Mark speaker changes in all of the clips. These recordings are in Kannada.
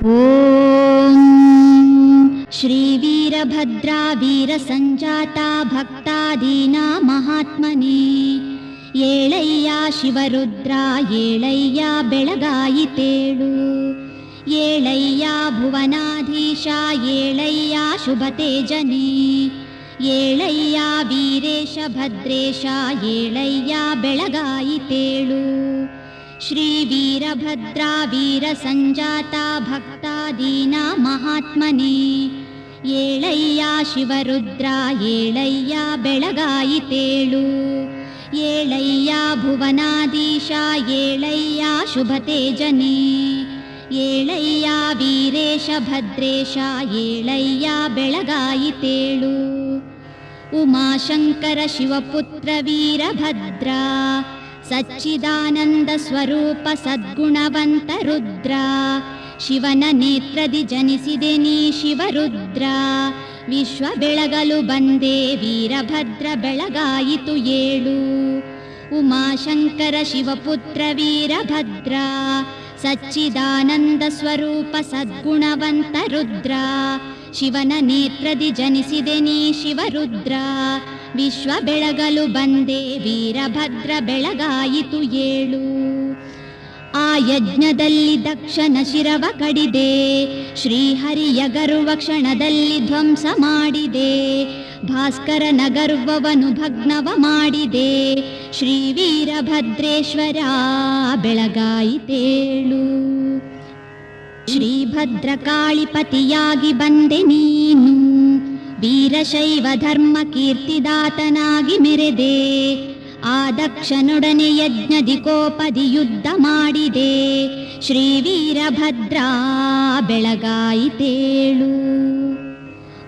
Speaker 1: ಓಂ ಶ್ರೀ ವೀರಭದ್ರಾ ವೀರ ಸಂಜಾತ ಭಕ್ತಾದೀನಾ ಮಹಾತ್ಮನೇ. ಏಳಯ್ಯ ಶಿವರುದ್ರ ಏಳಯ್ಯ ಬೆಳಗಾಯಿತೇಳು. ಏಳಯ್ಯ ಭುವನಾಧೀಶ ಏಳಯ್ಯ ಶುಭತೇಜನೇ. ಏಳಯ್ಯ ವೀರೇಶ ಭದ್ರೇಶ ಏಳಯ್ಯ ಬೆಳಗಾಯಿತೇಳು. ಶ್ರೀ ವೀರಭದ್ರಾ ವೀರ ಸಂಜಾತ ಭಕ್ತಾದೀನಾ ಮಹಾತ್ಮನೇ. ಏಳಯ್ಯ ಶಿವರುದ್ರ ಏಳಯ್ಯ ಬೆಳಗಾಯಿತೇಳು. ಏಳಯ್ಯ ಭುವನಾಧೀಶ ಏಳಯ್ಯ ಶುಭತೇಜನೇ. ಏಳಯ್ಯ ವೀರೇಶ ಭದ್ರೇಶ ಏಳಯ್ಯ ಬೆಳಗಾಯಿತೇಳು. ಉಮಾಶಂಕರ ಶಿವಪುತ್ರ ವೀರಭದ್ರ ಸಚ್ಚಿದಾನಂದ ಸ್ವರೂಪ ಸದ್ಗುಣವಂತ ರುದ್ರ. ಶಿವನ ನೇತ್ರದಿ ಜನಿಸಿದೆ ನೀ ಶಿವರುದ್ರ. ವಿಶ್ವ ಬೆಳಗಲು ಬಂದೆ ವೀರಭದ್ರ ಬೆಳಗಾಯಿತು ಏಳು. ಉಮಾಶಂಕರ ಶಿವಪುತ್ರ ವೀರಭದ್ರ ಸಚ್ಚಿದಾನಂದ ಸ್ವರೂಪ ಸದ್ಗುಣವಂತ ರುದ್ರ. ಶಿವನ ನೇತ್ರದಿ ಜನಿಸಿದೆ ನೀ ಶಿವರುದ್ರ. ವಿಶ್ವ ಬೆಳಗಲು ಬಂದೆ ವೀರಭದ್ರ ಬೆಳಗಾಯಿತು ಏಳು. ಆ ಯಜ್ಞದಲ್ಲಿ ದಕ್ಷನ ಶಿರವ ಕಡಿದೆ. ಶ್ರೀಹರಿಯ ಗರ್ವ ಕ್ಷಣದಲ್ಲಿ ಧ್ವಂಸ ಮಾಡಿದೆ. ಭಾಸ್ಕರನ ಗರ್ವವನ್ನು ಭಗ್ನವ ಮಾಡಿದೆ. ಶ್ರೀ ವೀರಭದ್ರೇಶ್ವರ ಬೆಳಗಾಯಿತೇಳು. ಶ್ರೀಭದ್ರ ಕಾಳಿಪತಿಯಾಗಿ ಬಂದೆ ನೀನು. ವೀರಶೈವ ಧರ್ಮ ಕೀರ್ತಿದಾತನಾಗಿ ಮೆರೆದೆ. ಆ ದಕ್ಷನೊಡನೆ ಯಜ್ಞದಿ ಕೋಪದಿ ಯುದ್ಧ ಮಾಡಿದೆ. ಶ್ರೀ ವೀರಭದ್ರ ಬೆಳಗಾಯಿತೇಳು.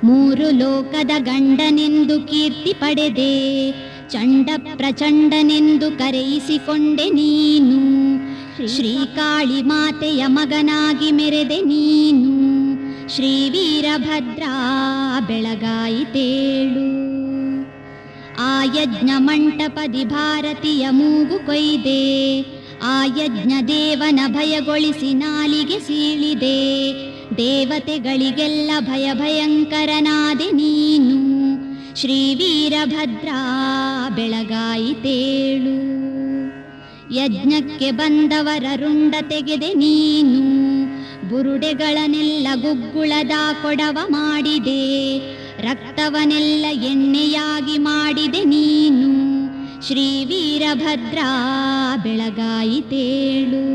Speaker 1: ಮೂರು ಲೋಕದ ಗಂಡನೆಂದು ಕೀರ್ತಿ ಪಡೆದೆ. ಚಂಡ ಪ್ರಚಂಡನೆಂದು ಕರೆಯಿಸಿಕೊಂಡೆ ನೀನು. ಶ್ರೀಕಾಳಿ ಮಾತೆಯ ಮಗನಾಗಿ ಮೆರೆದೆ ನೀನು. ಶ್ರೀ ವೀರಭದ್ರ ಬೆಳಗಾಯಿತೇಳು. ಆ ಯಜ್ಞ ಮಂಟಪದಿ ಭಾರತೀಯ ಮೂಗು ಕೊಯ್ದೆ. ಆ ಯಜ್ಞ ದೇವನ ಭಯಗೊಳಿಸಿ ನಾಲಿಗೆ ಸೀಳಿದೆ. ದೇವತೆಗಳಿಗೆಲ್ಲ ಭಯ ಭಯಂಕರನಾದೆ ನೀನು. ಶ್ರೀ ವೀರಭದ್ರ ಬೆಳಗಾಯಿತೇಳು. ಯಜ್ಞಕ್ಕೆ ಬಂದವರ ರುಂಡ ತೆಗೆದೆ ನೀನು. ಬುರುಡೆಗಳನ್ನೆಲ್ಲ ಗುಗ್ಗುಳದ ಕೊಡವ ಮಾಡಿದೆ. ರಕ್ತವನೆಲ್ಲ ಎಣ್ಣೆಯಾಗಿ ಮಾಡಿದೆ ನೀನು. ಶ್ರೀ ವೀರಭದ್ರ ಬೆಳಗಾಯಿತೇಳು.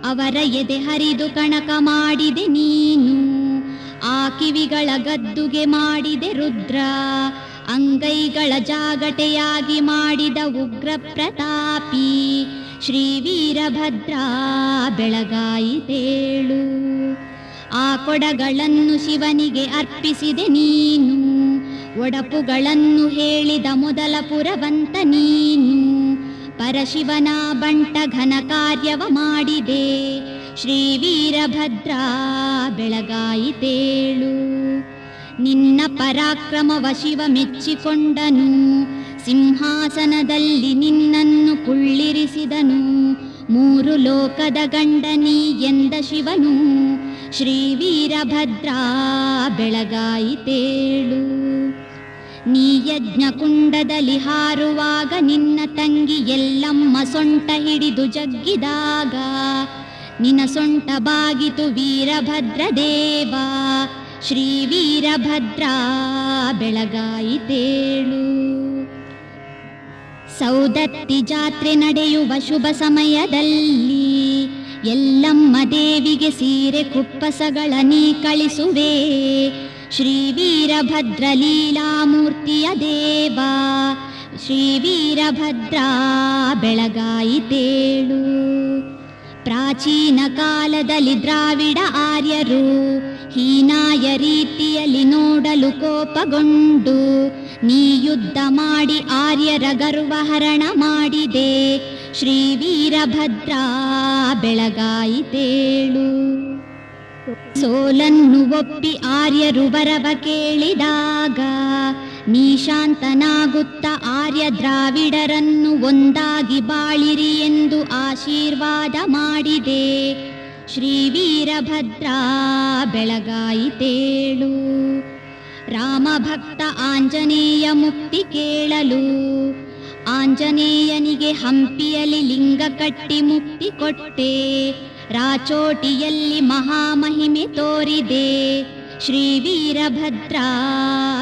Speaker 1: ಅವರ ಎದೆ ಹರಿದು ಕಣಕ ಮಾಡಿದೆ ನೀನು. ಆ ಕಿವಿಗಳ ಗದ್ದುಗೆ ಮಾಡಿದೆ ರುದ್ರ. ಅಂಗೈಗಳ ಜಾಗಟೆಯಾಗಿ ಮಾಡಿದ ಉಗ್ರ ಪ್ರತಾಪಿ. ಶ್ರೀ ವೀರಭದ್ರ ಬೆಳಗಾಯಿತೇಳು. ಆ ಕೊಡಗಳನ್ನು ಶಿವನಿಗೆ ಅರ್ಪಿಸಿದೆ ನೀನು. ಒಡಪುಗಳನ್ನು ಹೇಳಿದ ಮೊದಲ ಪುರವಂತ ನೀನು. ಪರಶಿವನ ಬಂಟ ಘನ ಕಾರ್ಯವ ಮಾಡಿದೆ. ಶ್ರೀ ವೀರಭದ್ರ ಬೆಳಗಾಯಿತೇಳು. ನಿನ್ನ ಪರಾಕ್ರಮವ ಶಿವ ಮೆಚ್ಚಿಕೊಂಡನು. ಸಿಂಹಾಸನದಲ್ಲಿ ನಿನ್ನನ್ನು ಕುಳ್ಳಿರಿಸಿದನು. ಮೂರು ಲೋಕದ ಗಂಡನಿ ಎಂದ ಶಿವನು. ಶ್ರೀ ವೀರಭದ್ರ ಬೆಳಗಾಯಿತೇಳು. ನೀ ಯಜ್ಞ ಕುಂಡದಲ್ಲಿ ಹಾರುವಾಗ ನಿನ್ನ ತಂಗಿ ಎಲ್ಲಮ್ಮ ಸೊಂಟ ಹಿಡಿದು ಜಗ್ಗಿದಾಗ. ನಿನ್ನ ಸೊಂಟ ಬಾಗಿತು ವೀರಭದ್ರ ದೇವ. ಶ್ರೀ ವೀರಭದ್ರ ಬೆಳಗಾಯಿತೇಳು. ಸೌದತ್ತಿ ಜಾತ್ರೆ ನಡೆಯುವ ಶುಭ ಸಮಯದಲ್ಲಿ ಎಲ್ಲಮ್ಮ ದೇವಿಗೆ ಸೀರೆ ಕುಪ್ಪಸಗಳ ನೀ ಕಳಿಸುವೆ. ಶ್ರೀ ವೀರಭದ್ರ ಲೀಲಾಮೂರ್ತಿಯ ದೇವ. ಶ್ರೀ ವೀರಭದ್ರ ಬೆಳಗಾಯಿತೇಳು. ಪ್ರಾಚೀನ ಕಾಲದಲ್ಲಿ ದ್ರಾವಿಡ ಆರ್ಯರು ಹೀನಾಯ ರೀತಿಯಲ್ಲಿ ನೋಡಲು ಕೋಪಗೊಂಡು ನೀ ಯುದ್ಧ ಮಾಡಿ ಆರ್ಯರ ಗರ್ವಹರಣ ಮಾಡಿದೆ. ಶ್ರೀ ವೀರಭದ್ರ ಬೆಳಗಾಯಿತೇಳು. ಸೋಲನ್ನು ಒಪ್ಪಿ ಆರ್ಯರು ವರವ ಕೇಳಿದಾಗ ನೀ ಶಾಂತನಾಗುತ್ತ ಆರ್ಯ ದ್ರಾವಿಡರನ್ನು ಒಂದಾಗಿ ಬಾಳಿರಿ ಎಂದು ಆಶೀರ್ವಾದ ಮಾಡಿದೆ. ಶ್ರೀ ವೀರಭದ್ರಾ ಬೆಳಗಾಯಿತೇಳು. ರಾಮಭಕ್ತ ಆಂಜನೇಯ ಮುಕ್ತಿ ಕೇಳಲು ಆಂಜನೇಯನಿಗೆ ಹಂಪಿಯಲ್ಲಿ ಲಿಂಗ ಕಟ್ಟಿ ಮುಕ್ತಿ ಕೊಟ್ಟೆ. ರಾಚೋಟಿಯಲ್ಲಿ ಮಹಾಮಹಿಮೆ ತೋರಿದೆ. ಶ್ರೀ ವೀರಭದ್ರಾ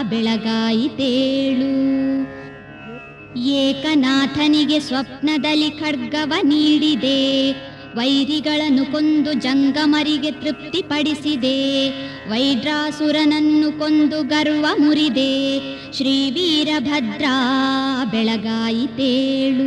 Speaker 1: ಬೆಳಗಾಯಿತೇಳು. ಏಕನಾಥನಿಗೆ ಸ್ವಪ್ನದಲ್ಲಿ ಖಡ್ಗವ ನೀಡಿದೆ. ವೈರಿಗಳನ್ನು ಕೊಂದು ಜಂಗಮರಿಗೆ ತೃಪ್ತಿಪಡಿಸಿದೆ. ವೈಡ್ರಾಸುರನನ್ನು ಕೊಂದು ಗರ್ವ ಮುರಿದೆ. ಶ್ರೀ ವೀರಭದ್ರಾ ಬೆಳಗಾಯಿತೇಳು.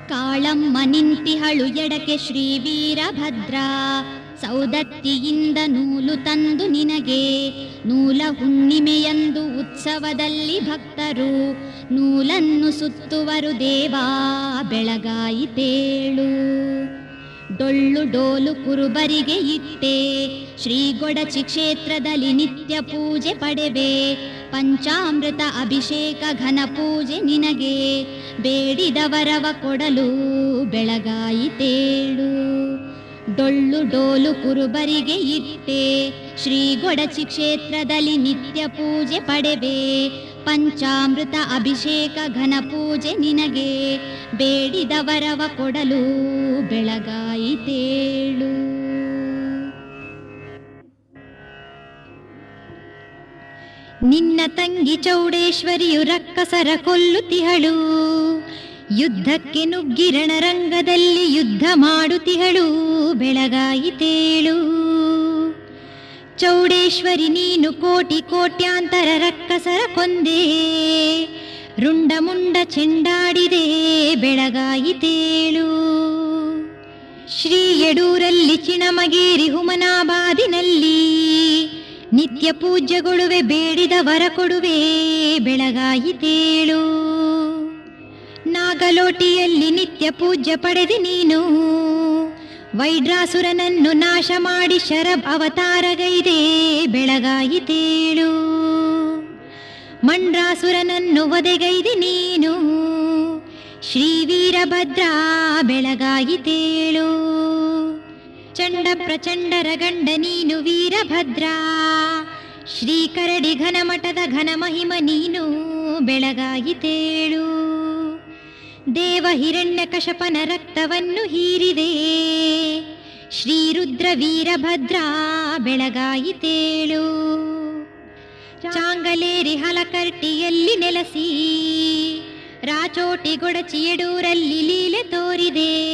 Speaker 1: ಕಾಳಮ್ಮ ನಿಂತಿಹಳು ಎಡಕ್ಕೆ ಶ್ರೀ ವೀರಭದ್ರಾ. ಸೌದತ್ತಿಯಿಂದ ನೂಲು ತಂದು ನಿನಗೆ. ನೂಲ ಹುಣ್ಣಿಮೆಯಂದು ಉತ್ಸವದಲ್ಲಿ ಭಕ್ತರು ನೂಲನ್ನು ಸುತ್ತುವರು. ದೇವಾ ಬೆಳಗಾಯಿತೇಳು. ಡೊಳ್ಳು ಡೋಲು ಕುರುಬರಿಗೆ ಇಟ್ಟೆ. ಶ್ರೀ ಗೊಡಚಿ ಕ್ಷೇತ್ರದಲ್ಲಿ ನಿತ್ಯ ಪೂಜೆ ಪಡೆವೆ. ಪಂಚಾಮೃತ ಅಭಿಷೇಕ ಘನ ಪೂಜೆ ನಿನಗೆ. ಬೇಡಿದವರವ ಕೊಡಲು ಬೆಳಗಾಯಿತೇಳು. ಡೊಳ್ಳು ಡೋಲು ಕುರುಬರಿಗೆ ಇಟ್ಟೆ. ಶ್ರೀ ಗೊಡಚಿ ಕ್ಷೇತ್ರದಲ್ಲಿ ನಿತ್ಯ ಪೂಜೆ ಪಡೆವೆ. ಪಂಚಾಮೃತ ಅಭಿಷೇಕ ಘನ ಪೂಜೆ ನಿನಗೆ. ಬೇಡಿದವರವ ಕೊಡಲು ಬೆಳಗಾಯಿತೇಳು. ನಿನ್ನ ತಂಗಿ ಚೌಡೇಶ್ವರಿಯು ರಕ್ಕಸರ ಕೊಲ್ಲುತಿಹಳು. ಯುದ್ಧಕ್ಕೆ ನುಗ್ಗಿ ರಣರಂಗದಲ್ಲಿ ಯುದ್ಧ ಮಾಡುತಿಹಳು. ಬೆಳಗಾಯಿತೇಳು. ಚೌಡೇಶ್ವರಿ ನೀನು ಕೋಟಿ ಕೋಟ್ಯಾಂತರ ರಕ್ಕಸರ ಕೊಂದೆ. ರುಂಡ ಮುಂಡ ಚೆಂಡಾಡಿದೆ. ಬೆಳಗಾಯಿತೇಳು. ಶ್ರೀ ಯಡೂರಲ್ಲಿ ಚಿಣಮಗೇರಿ ಹುಮನಾಬಾದಿನಲ್ಲಿ ನಿತ್ಯ ಪೂಜ್ಯಗೊಳುವೆ. ಬೇಡಿದ ವರ ಕೊಡುವೆ. ಬೆಳಗಾಯಿತೇಳು. ನಾಗಲೋಟಿಯಲ್ಲಿ ನಿತ್ಯ ಪೂಜ್ಯ ಪಡೆದಿ ನೀನು. ವೈಡ್ರಾಸುರನನ್ನು ನಾಶ ಮಾಡಿ ಶರಭ್ ಅವತಾರಗೈದೆ. ಬೆಳಗಾಯಿತೇಳು. ಮಂಡ್ರಾಸುರನನ್ನು ವಧೆಗೈದೆ ನೀನು. ಶ್ರೀ ವೀರಭದ್ರಾ ಬೆಳಗಾಯಿತೇಳು. ಚಂಡ ಪ್ರಚಂಡರ ಗಂಡ ನೀನು ವೀರಭದ್ರಾ. ಶ್ರೀ ಕರಡಿ ಘನಮಠದ ಘನ ಮಹಿಮ ನೀನು. ಬೆಳಗಾಯಿತೇಳು. ದೇವ ಹಿರಣ್ಯಕಶಪನ ರಕ್ತವನ್ನು ಹೀರಿದೆ. ಶ್ರೀ ರುದ್ರ ವೀರಭದ್ರಾ ಬೆಳಗಾಯಿತೇಳು. ಚಾಂಗಲೇರಿ ಹಲಕರ್ಟಿಯಲ್ಲಿ ನೆಲೆಸಿ ರಾಚೋಟಿ ಗೊಡಚಿ ಯಡೂರಲ್ಲಿ ಲೀಲೆ ತೋರಿದೆ.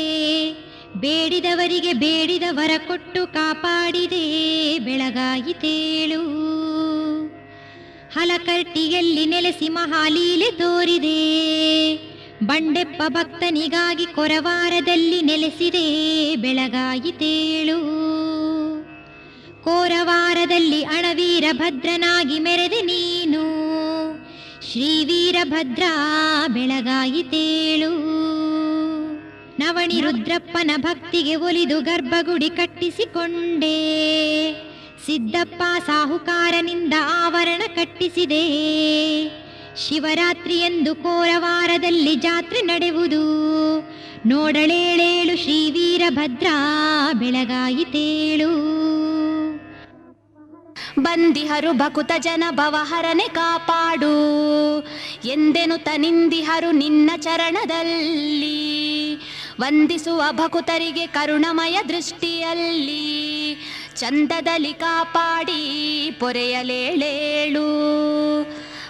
Speaker 1: ಬೇಡಿದವರಿಗೆ ಬೇಡಿದ ವರ ಕೊಟ್ಟು ಕಾಪಾಡಿದೆ. ಬೆಳಗಾಯಿತೇಳು. ಹಲಕರ್ಟಿಯಲ್ಲಿ ನೆಲೆಸಿ ಮಹಾಲೀಲೆ ತೋರಿದೆ. ಬಂಡೆಪ್ಪ ಭಕ್ತನಿಗಾಗಿ ಕೊರವಾರದಲ್ಲಿ ನೆಲೆಸಿದೆ. ಬೆಳಗಾಯಿತೇಳು. ಕೋರವಾರದಲ್ಲಿ ಅಣವೀರಭದ್ರನಾಗಿ ಮೆರೆದೆ ನೀನು. ಶ್ರೀ ವೀರಭದ್ರಾ ಬೆಳಗಾಯಿತೇಳು. ನವಣಿ ರುದ್ರಪ್ಪನ ಭಕ್ತಿಗೆ ಒಲಿದು ಗರ್ಭಗುಡಿ ಕಟ್ಟಿಸಿಕೊಂಡೆ. ಸಿದ್ದಪ್ಪ ಸಾಹುಕಾರನಿಂದ ಆವರಣ ಕಟ್ಟಿಸಿದೆ. ಶಿವರಾತ್ರಿಯಂದು ಕೋರವಾರದಲ್ಲಿ ಜಾತ್ರೆ ನಡೆಯುವುದು. ನೋಡಳೇಳೇಳು ಶ್ರೀ ವೀರಭದ್ರಾ ಬೆಳಗಾಯಿತೇಳು. ಬಂದಿಹರು ಭಕುತ ಜನ ಭವಹರನೆ ಕಾಪಾಡು. ಎಂದೆನು ತನಿಂದಿಹರು ನಿನ್ನ ಚರಣದಲ್ಲಿ. ವಂದಿಸುವ ಭಕುತರಿಗೆ ಕರುಣಮಯ ದೃಷ್ಟಿಯಲ್ಲಿ. ಚಂದದಲ್ಲಿ ಕಾಪಾಡಿ ಪೊರೆಯಲೇಳೇಳು.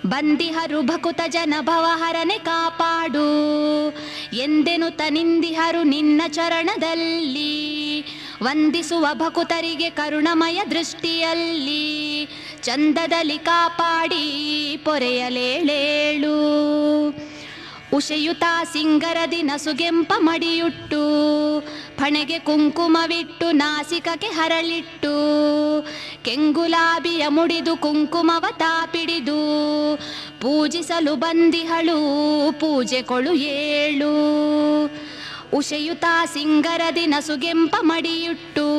Speaker 1: ಬಂದಿಹರು ಭಕುತ ಜನ ಭವಹರನೆ ಕಾಪಾಡು. ಎಂದೆನು ತನಿಂದಿಹರು ನಿನ್ನ ಚರಣದಲ್ಲಿ. ವಂದಿಸುವ ಭಕುತರಿಗೆ ಕರುಣಮಯ ದೃಷ್ಟಿಯಲ್ಲಿ. ಚಂದದಲ್ಲಿ ಕಾಪಾಡಿ ಪೊರೆಯಲೇಳೇಳು. ಉಷೆಯುತ ಸಿಂಗರದಿ ನಸುಗೆಂಪ ಮಡಿಯುಟ್ಟು. ಫಣೆಗೆ ಕುಂಕುಮವಿಟ್ಟು ನಾಸಿಕಕ್ಕೆ ಹರಳಿಟ್ಟು. ಕೆಂಗುಲಾಬಿಯ ಮುಡಿದು ಕುಂಕುಮವ ತಾಪಿಡಿದು. ಪೂಜಿಸಲು ಬಂದಿಹಳು ಪೂಜೆ ಕೊಳು ಏಳು. ಉಷೆಯುತ ಸಿಂಗರದಿ ನಸುಗೆಂಪ ಮಡಿಯುಟ್ಟು.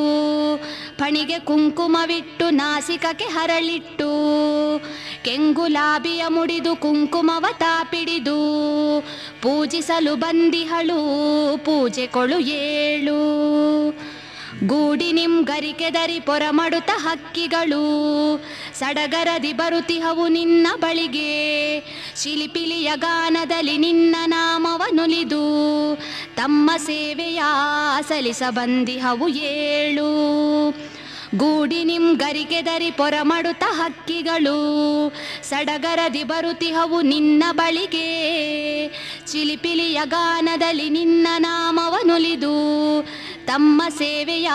Speaker 1: ಫಣಿಗೆ ಕುಂಕುಮವಿಟ್ಟು ನಾಸಿಕಕ್ಕೆ ಹರಳಿಟ್ಟು. ಕೆಂಗುಲಾಬಿಯ ಮುಡಿದು ಕುಂಕುಮವ ತಾಪಿಡಿದು. ಪೂಜಿಸಲು ಬಂದಿಹಳು ಪೂಜೆ ಕೊಳು ಏಳು.
Speaker 2: ಗೂಡಿನಿಂ ಗರಿಕೆದರಿ ಪೊರಮಡುತ್ತ ಹಕ್ಕಿಗಳು ಸಡಗರದಿ ಬರುತಿಹವು ನಿನ್ನ ಬಳಿಗೆ. ಶಿಲಿಪಿಲಿಯ ಗಾನದಲ್ಲಿ ನಿನ್ನ ನಾಮವನುಲಿದು ತಮ್ಮ ಸೇವೆಯ ಸಲಿಸ ಬಂದಿಹವು ಏಳು. ಗೂಡಿನಿಂ ಗರಿಕೆದರಿ ಪೊರಮಡುತ್ತ ಹಕ್ಕಿಗಳು ಸಡಗರದಿ ಬರುತಿಹವು ನಿನ್ನ ಬಳಿಗೆ. ಚಿಲಿಪಿಲಿಯ ಗಾನದಲ್ಲಿ ನಿನ್ನ ನಾಮವನುಲಿದು ತಮ್ಮ ಸೇವೆಯ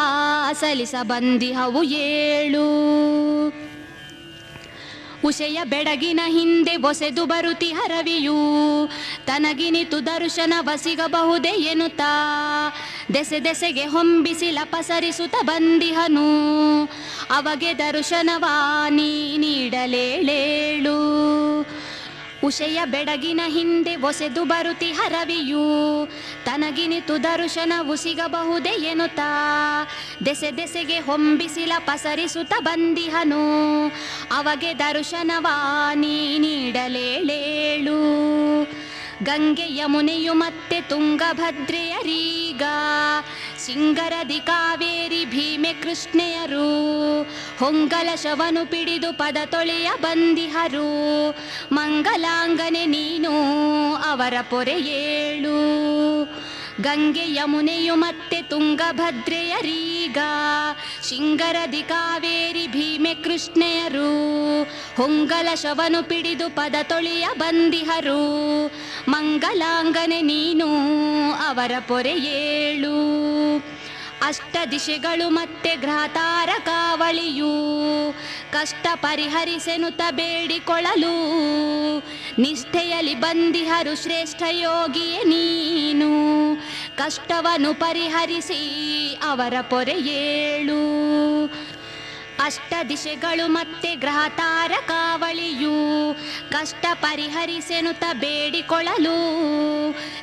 Speaker 2: ಸಲಿಸ ಬಂದಿಹವು ಏಳು. ಉಷೆಯ ಬೆಡಗಿನ ಹಿಂದೆ ಒಸೆದು ಬರುತಿಹ ರವಿಯು ತನಗಿನಿತು ದರ್ಶನವ ಸಿಗಬಹುದೇ ಎನ್ನುತ್ತಾ ದೆಸೆ ದೆಸೆಗೆ ಹೊಂಬಿಸಿ ಲಪಸರಿಸುತ್ತ ಬಂದಿಹನು. ಅವಗೆ ದರ್ಶನವ ನೀ ನೀಡಲೇಳೇಳು. ಉಷೆಯ ಬೆಡಗಿನ ಹಿಂದೆ ಒಸೆದು ಬರುತಿಹ ರವಿಯು ತನಗಿನಿತು ದರ್ಶನವು ಸಿಗಬಹುದೇ ಎನ್ನುತ್ತಾ ದೆಸೆ ದೆಸೆಗೆ ಹೊಂಬಿಸಿಲ ಪಸರಿಸುತ್ತ ಬಂದಿಹನು. ಅವಗೆ ದರ್ಶನವ ನೀ ನೀಡಲೇಳೇಳು. ಗಂಗೆ ಯಮುನೆಯು ಮತ್ತೆ ತುಂಗಭದ್ರೆಯರೀಗ ಸಿಂಗರದಿ ಕಾವೇರಿ ಭೀಮೆ ಕೃಷ್ಣೆಯರು ಹೊಂಗಲ ಶವನು ಪಿಡಿದು ಪದ ತೊಳೆಯ ಬಂದಿಹರು. ಮಂಗಲಾಂಗನೆ ನೀನು ಅವರ ಪೊರೆ ಏಳು. ಗಂಗೆ ಯಮುನೆಯು ಮತ್ತೆ ತುಂಗಭದ್ರೆಯರೀಗ ಶೃಂಗರದಿ ಕಾವೇರಿ ಭೀಮೆ ಕೃಷ್ಣೆಯರು ಹೊಂಗಲ ಶವನು ಪಿಡಿದು ಪದ ತೊಳೆಯ ಬಂದಿಹರು. ಮಂಗಲಾಂಗನೆ ನೀನು ಅವರ ಪೊರೆ ಏಳು. ಅಷ್ಟ ದಿಶೆಗಳು ಮತ್ತೆ ಗ್ರಹತಾರ ಕಾವಳಿಯು ಕಷ್ಟ ಪರಿಹರಿಸೆನುತ ಬೇಡಿಕೊಳ್ಳಲು ನಿಷ್ಠೆಯಲ್ಲಿ ಬಂದಿಹರು ಶ್ರೇಷ್ಠ ಯೋಗಿಯೇ ನೀನು. ಕಷ್ಟವನ್ನು ಪರಿಹರಿಸಿ ಅವರ ಪೊರೆ ಏಳು. ಅಷ್ಟ ದಿಶೆಗಳು ಮತ್ತೆ ಗ್ರಹತಾರ ಕಾವಳಿಯು ಕಷ್ಟ ಪರಿಹರಿಸೆನುತ ಬೇಡಿಕೊಳ್ಳಲು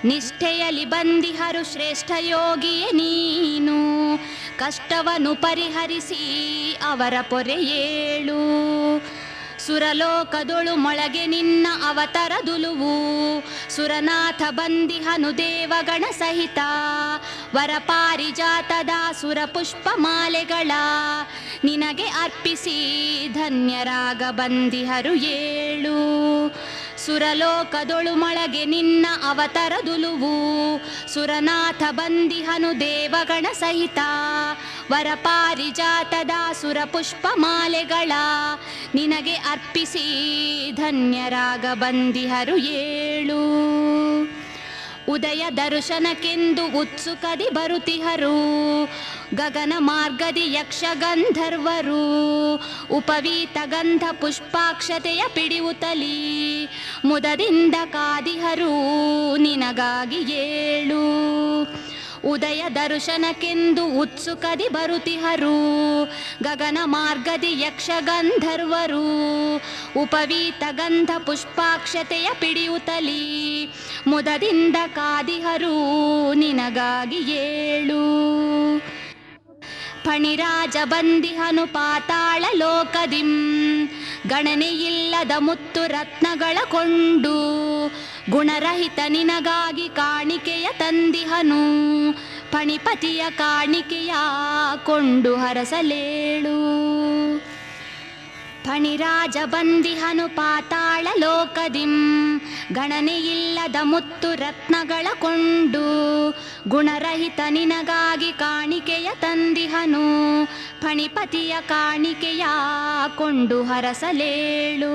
Speaker 2: ನಿಷ್ಠೆಯಲ್ಲಿ ಬಂದಿಹರು ಶ್ರೇಷ್ಠ ಯೋಗಿಯೇ ನೀನು. ಕಷ್ಟವನ್ನು ಪರಿಹರಿಸಿ ಅವರ ಪೊರೆ ಏಳು. ಸುರಲೋಕದೊಳು ಮೊಳಗೆ ನಿನ್ನ ಅವತರದುಲುವು ಸುರನಾಥ ಬಂದಿಹನು ದೇವಗಣ ಸಹಿತ. ವರಪಾರಿಜಾತದ ಸುರ ಪುಷ್ಪ ಮಾಲೆಗಳ ನಿನಗೆ ಅರ್ಪಿಸಿ ಧನ್ಯರಾಗ ಬಂದಿಹರು ಏಳು. ಸುರಲೋಕದೊಳು ಮೊಳಗೆ ನಿನ್ನ ಅವತರದುಲುವು ಸುರನಾಥ ಬಂದಿಹನು ದೇವಗಣ ಸಹಿತ. ವರಪಾರಿಜಾತದ ಸುರ ಪುಷ್ಪ ಮಾಲೆಗಳ ನಿನಗೆ ಅರ್ಪಿಸಿ ಧನ್ಯರಾಗ ಬಂದಿಹರು ಏಳು. ಉದಯ ದರ್ಶನಕ್ಕೆಂದು ಉತ್ಸುಕದಿ ಬರುತಿಹರು ಗಗನ ಮಾರ್ಗದಿ ಯಕ್ಷ ಗಂಧರ್ವರು ಉಪವೀತ ಗಂಧ ಪುಷ್ಪಾಕ್ಷತೆಯ ಪಿಡಿಯುತ್ತಲಿ ಮುದದಿಂದ ಕಾದಿಹರು ನಿನಗಾಗಿ ಏಳು. ಉದಯ ದರ್ಶನಕ್ಕೆಂದು ಉತ್ಸುಕದಿ ಬರುತಿಹರು ಗಗನ ಮಾರ್ಗದಿ ಯಕ್ಷ ಗಂಧರ್ವರು ಉಪವೀತ ಗಂಧ ಪುಷ್ಪಾಕ್ಷತೆಯ ಪಿಡಿಯುತ್ತಲಿ ಮುದದಿಂದ ಕಾದಿಹರು ನಿನಗಾಗಿ ಏಳು. ಫಣಿರಾಜ ಬಂದಿಹನು ಪಾತಾಳ ಲೋಕದಿಂ ಗಣನೆಯಿಲ್ಲದ ಮುತ್ತು ರತ್ನಗಳ ಕೊಂಡು ಗುಣರಹಿತ ನಿನಗಾಗಿ ಕಾಣಿಕೆಯ ತಂದಿಹನು. ಫಣಿಪತಿಯ ಕಾಣಿಕೆಯ ಕೊಂಡು ಹರಸಲೇಳು. ಫಣಿರಾಜ ಬಂದಿಹನು ಪಾತಾಳ ಲೋಕದಿಂ ಗಣನೆಯಿಲ್ಲದ ಮುತ್ತು ರತ್ನಗಳ ಕೊಂಡು ಗುಣರಹಿತ ನಿನಗಾಗಿ ಕಾಣಿಕೆಯ ತಂದಿಹನು. ಫಣಿಪತಿಯ ಕಾಣಿಕೆಯ ಕೊಂಡು ಹರಸಲೇಳು.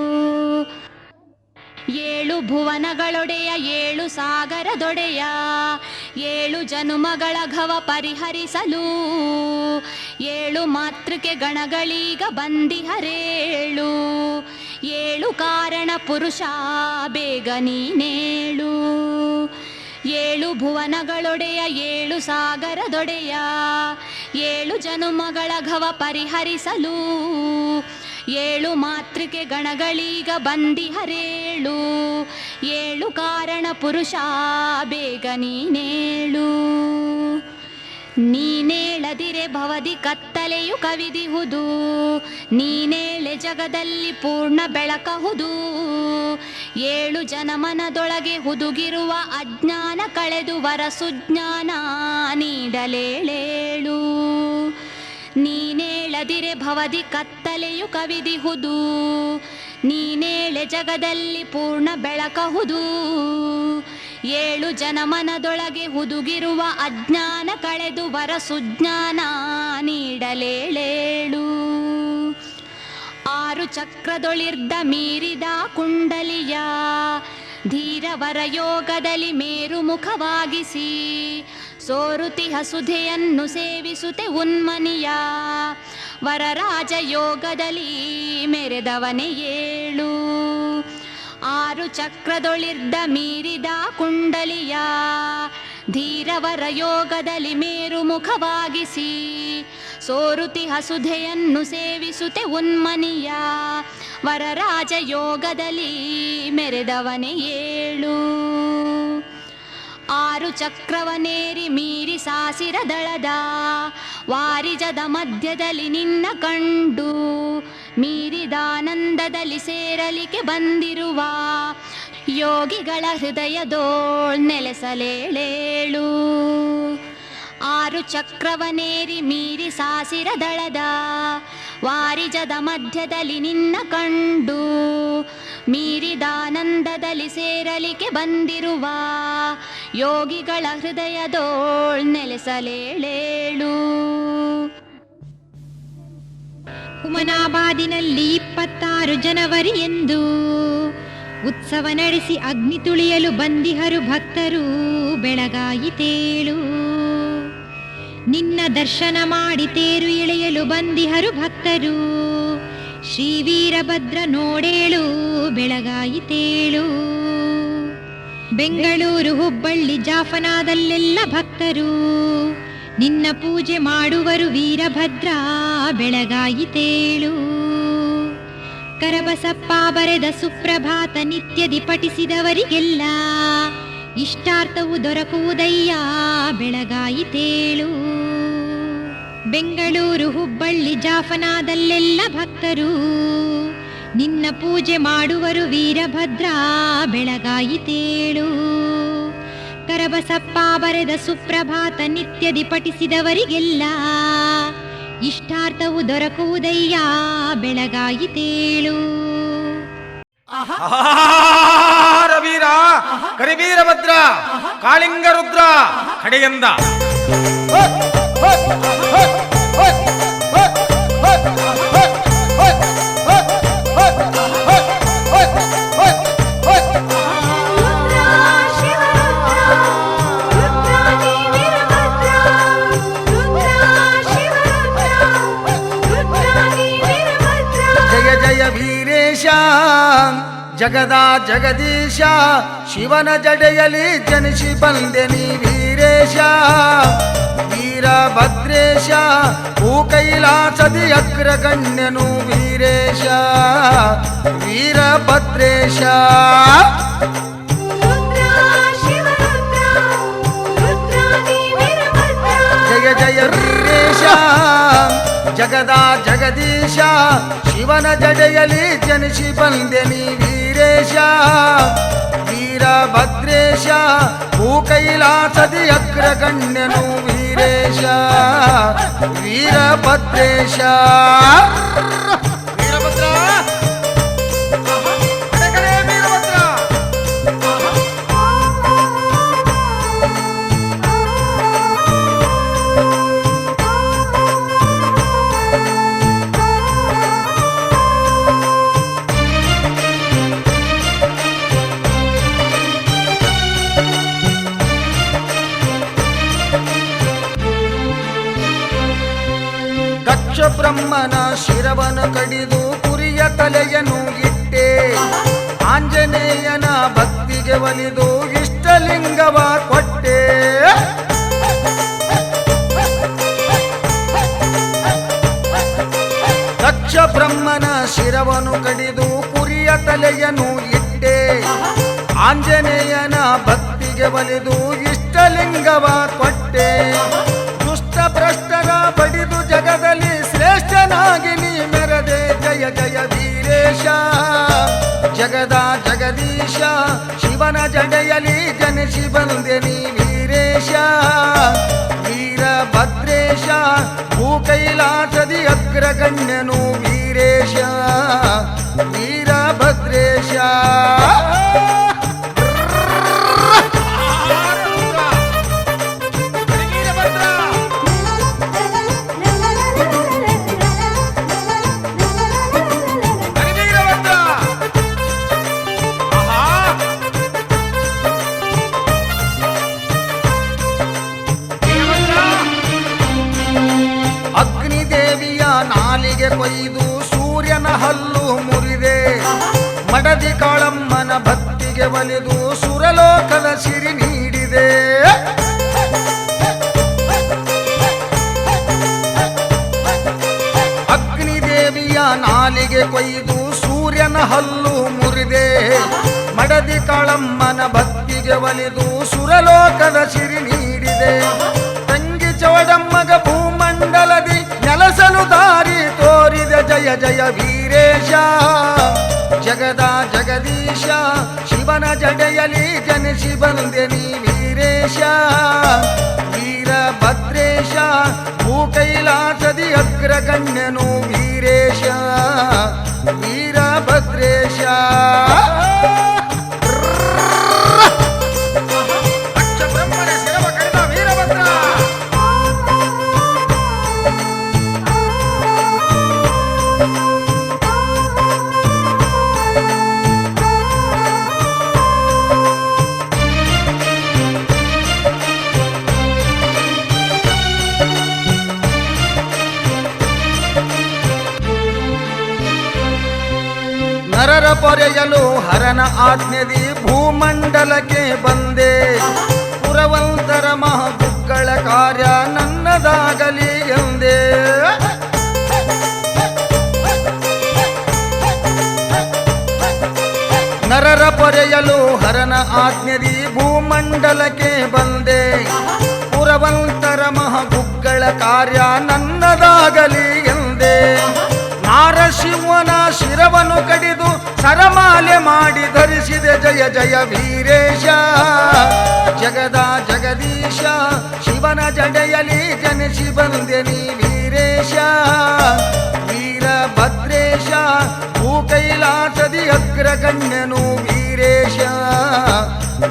Speaker 2: ಏಳು ಭುವನಗಳೊಡೆಯ ಏಳು ಸಾಗರದೊಡೆಯ ಏಳು ಜನುಮಗಳ ಘವ ಪರಿಹರಿಸಲು ಏಳು ಮಾತೃಕೆ ಗಣಗಳೀಗ ಬಂದಿಹರೇಳು. ಏಳು ಕಾರಣ ಪುರುಷ ಬೇಗ ನೀನೇಳು. ಏಳು ಭುವನಗಳೊಡೆಯ ಏಳು ಸಾಗರದೊಡೆಯ ಏಳು ಜನುಮಗಳ ಘವ ಪರಿಹರಿಸಲು ಏಳು ಮಾತೃಕೆ ಗಣಗಳೀಗ ಬಂದಿಹರೇಳು. ಏಳು ಕಾರಣ ಪುರುಷ ಬೇಗ ನೀನೇಳು. ನೀನೇಳದಿರೆ ಭವದಿ ಕತ್ತಲೆಯು ಕವಿದಿಹುದು ನೀನೇಳೆ ಜಗದಲ್ಲಿ ಪೂರ್ಣ ಬೆಳಕಹುದು. ಏಳು ಜನಮನದೊಳಗೆ ಹುದುಗಿರುವ ಅಜ್ಞಾನ ಕಳೆದು ವರ ಸುಜ್ಞಾನ ನೀಡಲೇಳೇಳು. ನೀನೇಳದಿರೆ ಭವದಿ ಕತ್ತಲೆಯು ಕವಿದಿಹುದು, ನೀನೇಳೆ ಜಗದಲ್ಲಿ ಪೂರ್ಣ ಬೆಳಕಹುದು. 7 ಜನಮನದೊಳಗೆ ಹುದುಗಿರುವ ಅಜ್ಞಾನ ಕಳೆದು ವರ ಸುಜ್ಞಾನ ನೀಡಲೇಳೇಳು. 6 ಚಕ್ರದೊಳಿರ್ದ ಮೀರಿದ ಕುಂಡಲಿಯ ಧೀರವರ ಯೋಗದಲ್ಲಿ ಮೇರು ಮುಖವಾಗಿಸಿ ಸೋರುತಿ ಹಸುಧೆಯನ್ನು ಸೇವಿಸುತ್ತೆ ಉನ್ಮನಿಯ. ವರರಾಜ ಯೋಗದಲ್ಲಿ ಮೆರೆದವನೇ ಏಳು. 6 ಚಕ್ರದೊಳಿರ್ದ ಮೀರಿದ ಕುಂಡಲಿಯ ಧೀರವರ ಯೋಗದಲ್ಲಿ ಮೇರು ಮುಖವಾಗಿಸಿ ಸೋರುತಿ ಹಸುಧೆಯನ್ನು ಸೇವಿಸುತ್ತೆ ಉನ್ಮನಿಯ. ವರರಾಜ ಯೋಗದಲ್ಲಿ ಮೆರೆದವನೇ ಏಳು. 6 ಚಕ್ರವನೇರಿ ಮೀರಿ ಸಾಸಿರ ದಳದ ವಾರಿಜದ ಮಧ್ಯದಲ್ಲಿ ನಿನ್ನ ಕಂಡು ಮೀರಿದಾನಂದದಲ್ಲಿ ಸೇರಲಿಕ್ಕೆ ಬಂದಿರುವ ಯೋಗಿಗಳ ಹೃದಯದೋಳ್ ನೆಲೆಸಲೇಳೇಳು. 6 ಚಕ್ರವನೇರಿ ಮೀರಿ ಸಾಸಿರ ದಳದ ವಾರಿಜದ ಮಧ್ಯದಲ್ಲಿ ನಿನ್ನ ಕಂಡು ಮೀರಿದಾನಂದದಲ್ಲಿ ಸೇರಲಿಕ್ಕೆ ಬಂದಿರುವ ಯೋಗಿಗಳ ಹೃದಯದೋಳ್ ನೆಲೆಸಲೇಳೇಳು.
Speaker 3: ಹುಮನಾಬಾದಿನಲ್ಲಿ 26 ಜನವರಿ ಎಂದು ಉತ್ಸವ ನಡೆಸಿ ಅಗ್ನಿ ತುಳಿಯಲು ಬಂದಿಹರು ಭಕ್ತರು. ಬೆಳಗಾಯಿತೇಳು ನಿನ್ನ ದರ್ಶನ ಮಾಡಿ ತೇರು ಎಳೆಯಲು ಬಂದಿಹರು ಭಕ್ತರು. ಶ್ರೀ ವೀರಭದ್ರ ನೋಡೇಳು ಬೆಳಗಾಯಿತೇಳು. ಬೆಂಗಳೂರು ಹುಬ್ಬಳ್ಳಿ ಜಾಫನಾದಲ್ಲೆಲ್ಲ ಭಕ್ತರು ನಿನ್ನ ಪೂಜೆ ಮಾಡುವರು ವೀರಭದ್ರ. ಬೆಳಗಾಯಿತೇಳು ಕರಬಸಪ್ಪ ಬರೆದ ಸುಪ್ರಭಾತ ನಿತ್ಯದಿ ಪಠಿಸಿದವರಿಗೆಲ್ಲ ಇಷ್ಟಾರ್ಥವು ದೊರಕುವುದಯ್ಯ. ಬೆಳಗಾಯಿತೇಳು ಬೆಂಗಳೂರು ಹುಬ್ಬಳ್ಳಿ ಜಾಫನಾದಲ್ಲೆಲ್ಲ ಭಕ್ತರು ನಿನ್ನ ಪೂಜೆ ಮಾಡುವರು ವೀರಭದ್ರ. ಬೆಳಗಾಯಿತೇಳು ಕರಬಸಪ್ಪ ಬರೆದ ಸುಪ್ರಭಾತ ನಿತ್ಯದಿ ಪಠಿಸಿದವರಿಗೆಲ್ಲ ಇಷ್ಟಾರ್ಥವು ದೊರಕುವುದಯ್ಯ. ಬೆಳಗಾಯಿತೇಳು
Speaker 4: ರವೀರ ಕರಿವೀರಭದ್ರ ಕಾಳಿಂಗ ರುದ್ರ ಕಡೆಯಿಂದ
Speaker 5: ಜಯ ಜಯ ವೀರೇಶ ಜಗದ ಜಗದೀಶ ಶಿವನ ಜಡೆಯಲಿ ಜನಿಸಿ ಬಂದೆ ನೀ ವೀರೇಶ. ವೀರಭದ್ರೇಶ ಭೂಕೈಲಾಸದಿ ಅಗ್ರಗಣ್ಯನು ವೀರೇಶ. ವೀರಭದ್ರೇಶ ಜಯ ಜಯ ವೀರೇಶ ಜಗದ ಜಗದೀಶ ಶಿವನ ಜಡೆಯಲಿ ಜನಿಸಿ ಬಂದೆ ನೀ ವೀರೇಶ. ವೀರಭದ್ರೇಶ ಭೂಕೈಲಾಸದಿ ಅಗ್ರಗಣ್ಯನು ವೀರೇಶ. ವೀರಭದ್ರೇಶ ವೀರಭದ್ರ ಕಡೆ ವೀರಭದ್ರ ದಕ್ಷ ಬ್ರಹ್ಮನ ಶಿರವನು ಕಡಿದು ಕುರಿಯ ತಲೆಯನ್ನು ಇಟ್ಟೆ. ಆಂಜನೇಯನ ಭಕ್ತಿಗೆ ಒಲಿದು ಇಷ್ಟಲಿಂಗವ ಕೊಟ್ಟೆ. ದಕ್ಷ ಬ್ರಹ್ಮನ ಶಿರವನು ಕಡಿದು ಕುರಿಯ ತಲೆಯನ್ನು ಇಟ್ಟೆ. ಆಂಜನೇಯನ ಭಕ್ತಿಗೆ ಒಲಿದು ಇಷ್ಟಲಿಂಗವ ಕೊಟ್ಟೆ. ದುಷ್ಟ ಭ್ರಷ್ಟರ ಬಡಿದು ಜಗದಲ್ಲಿ ಶ್ರೇಷ್ಠನಾಗಿ ನೀ ಮೆರದೆ. ಜಯ ಜಯ ವೀರೇಶ ಜಗದ ಜಗದೀಶ ಶಿವನ ಜಡೆಯಲಿ ಜನಿಸಿ ಬಂದೆ ನೀ ಕೊಯ್ದು ಸೂರ್ಯನ ಹಲ್ಲು ಮುರಿದೆ. ಮಡದಿ ಕಾಳಮ್ಮನ ಭಕ್ತಿಗೆ ಒಲಿದು ಸುರಲೋಕದ ಸಿರಿ ನೀಡಿದೆ. ಅಗ್ನಿದೇವಿಯ ನಾಲಿಗೆ ಕೊಯ್ದು ಸೂರ್ಯನ ಹಲ್ಲು ಮುರಿದೆ. ಮಡದಿ ಕಾಳಮ್ಮನ ಭಕ್ತಿಗೆ ಒಲಿದು ಸುರಲೋಕದ ಸಿರಿ ನೀಡಿದೆ. ತಂಗಿ ಚೌಡಮ್ಮಗ ಭೂಮಂಡಲದಿ ನೆಲಸಲು ದಾರಿ ತೋರಿದೆ. ಜಯ ಜಯ ವೀರೇಶ ಜಗದ ಜಗದೀಶ, ಶಿವನ ಜಡೆಯಲಿ ಜನಿಸಿ ಬಂದೆ ನೀ ವೀರೇಶ. ವೀರಭದ್ರೇಶ ಭೂಕೈಲಾಸದಿ ಅಗ್ರಗಣ್ಯನು ವೀರೇಶ. ವೀರಭದ್ರೇಶ ಬ್ರಹ್ಮನ ಶಿರವ ಕಡಿದ ವೀರಭದ್ರ. ನರರ ಪೊರೆಯಲು ಹರನ ಆಜ್ಞೆದಿ ಭೂಮಂಡಲಕ್ಕೆ ಬಂದೆ. ಪುರವಂತರ ಮಹಬುಗ್ಗಳ ಕಾರ್ಯ ನನ್ನದಾಗಲಿ ಎಂದೆ. ನರರ ಪೊರೆಯಲು ಹರನ ಆಜ್ಞೆದಿ ಭೂಮಂಡಲಕ್ಕೆ ಬಂದೆ. ಪುರವಂತರ ಮಹಬುಗ್ಗಳ ಕಾರ್ಯ ನನ್ನದಾಗಲಿ ಎಂದೆ. ನಾರಸಿಂಹನ ಶಿರವನ್ನು ಕಡಿದು ಸರಮಾಲೆ ಮಾಡಿ ಧರಿಸಿದೆ. ಜಯ ಜಯ ವೀರೇಶ ಜಗದ ಜಗದೀಶ, ಶಿವನ ಜಡೆಯಲಿ ಜನಿಸಿ ಬಂದೆ ನೀ ವೀರೇಶ. ವೀರಭದ್ರೇಶ ಭೂಕೈಲಾಸದಿ ಅಗ್ರಗಣ್ಯನು ವೀರೇಶ.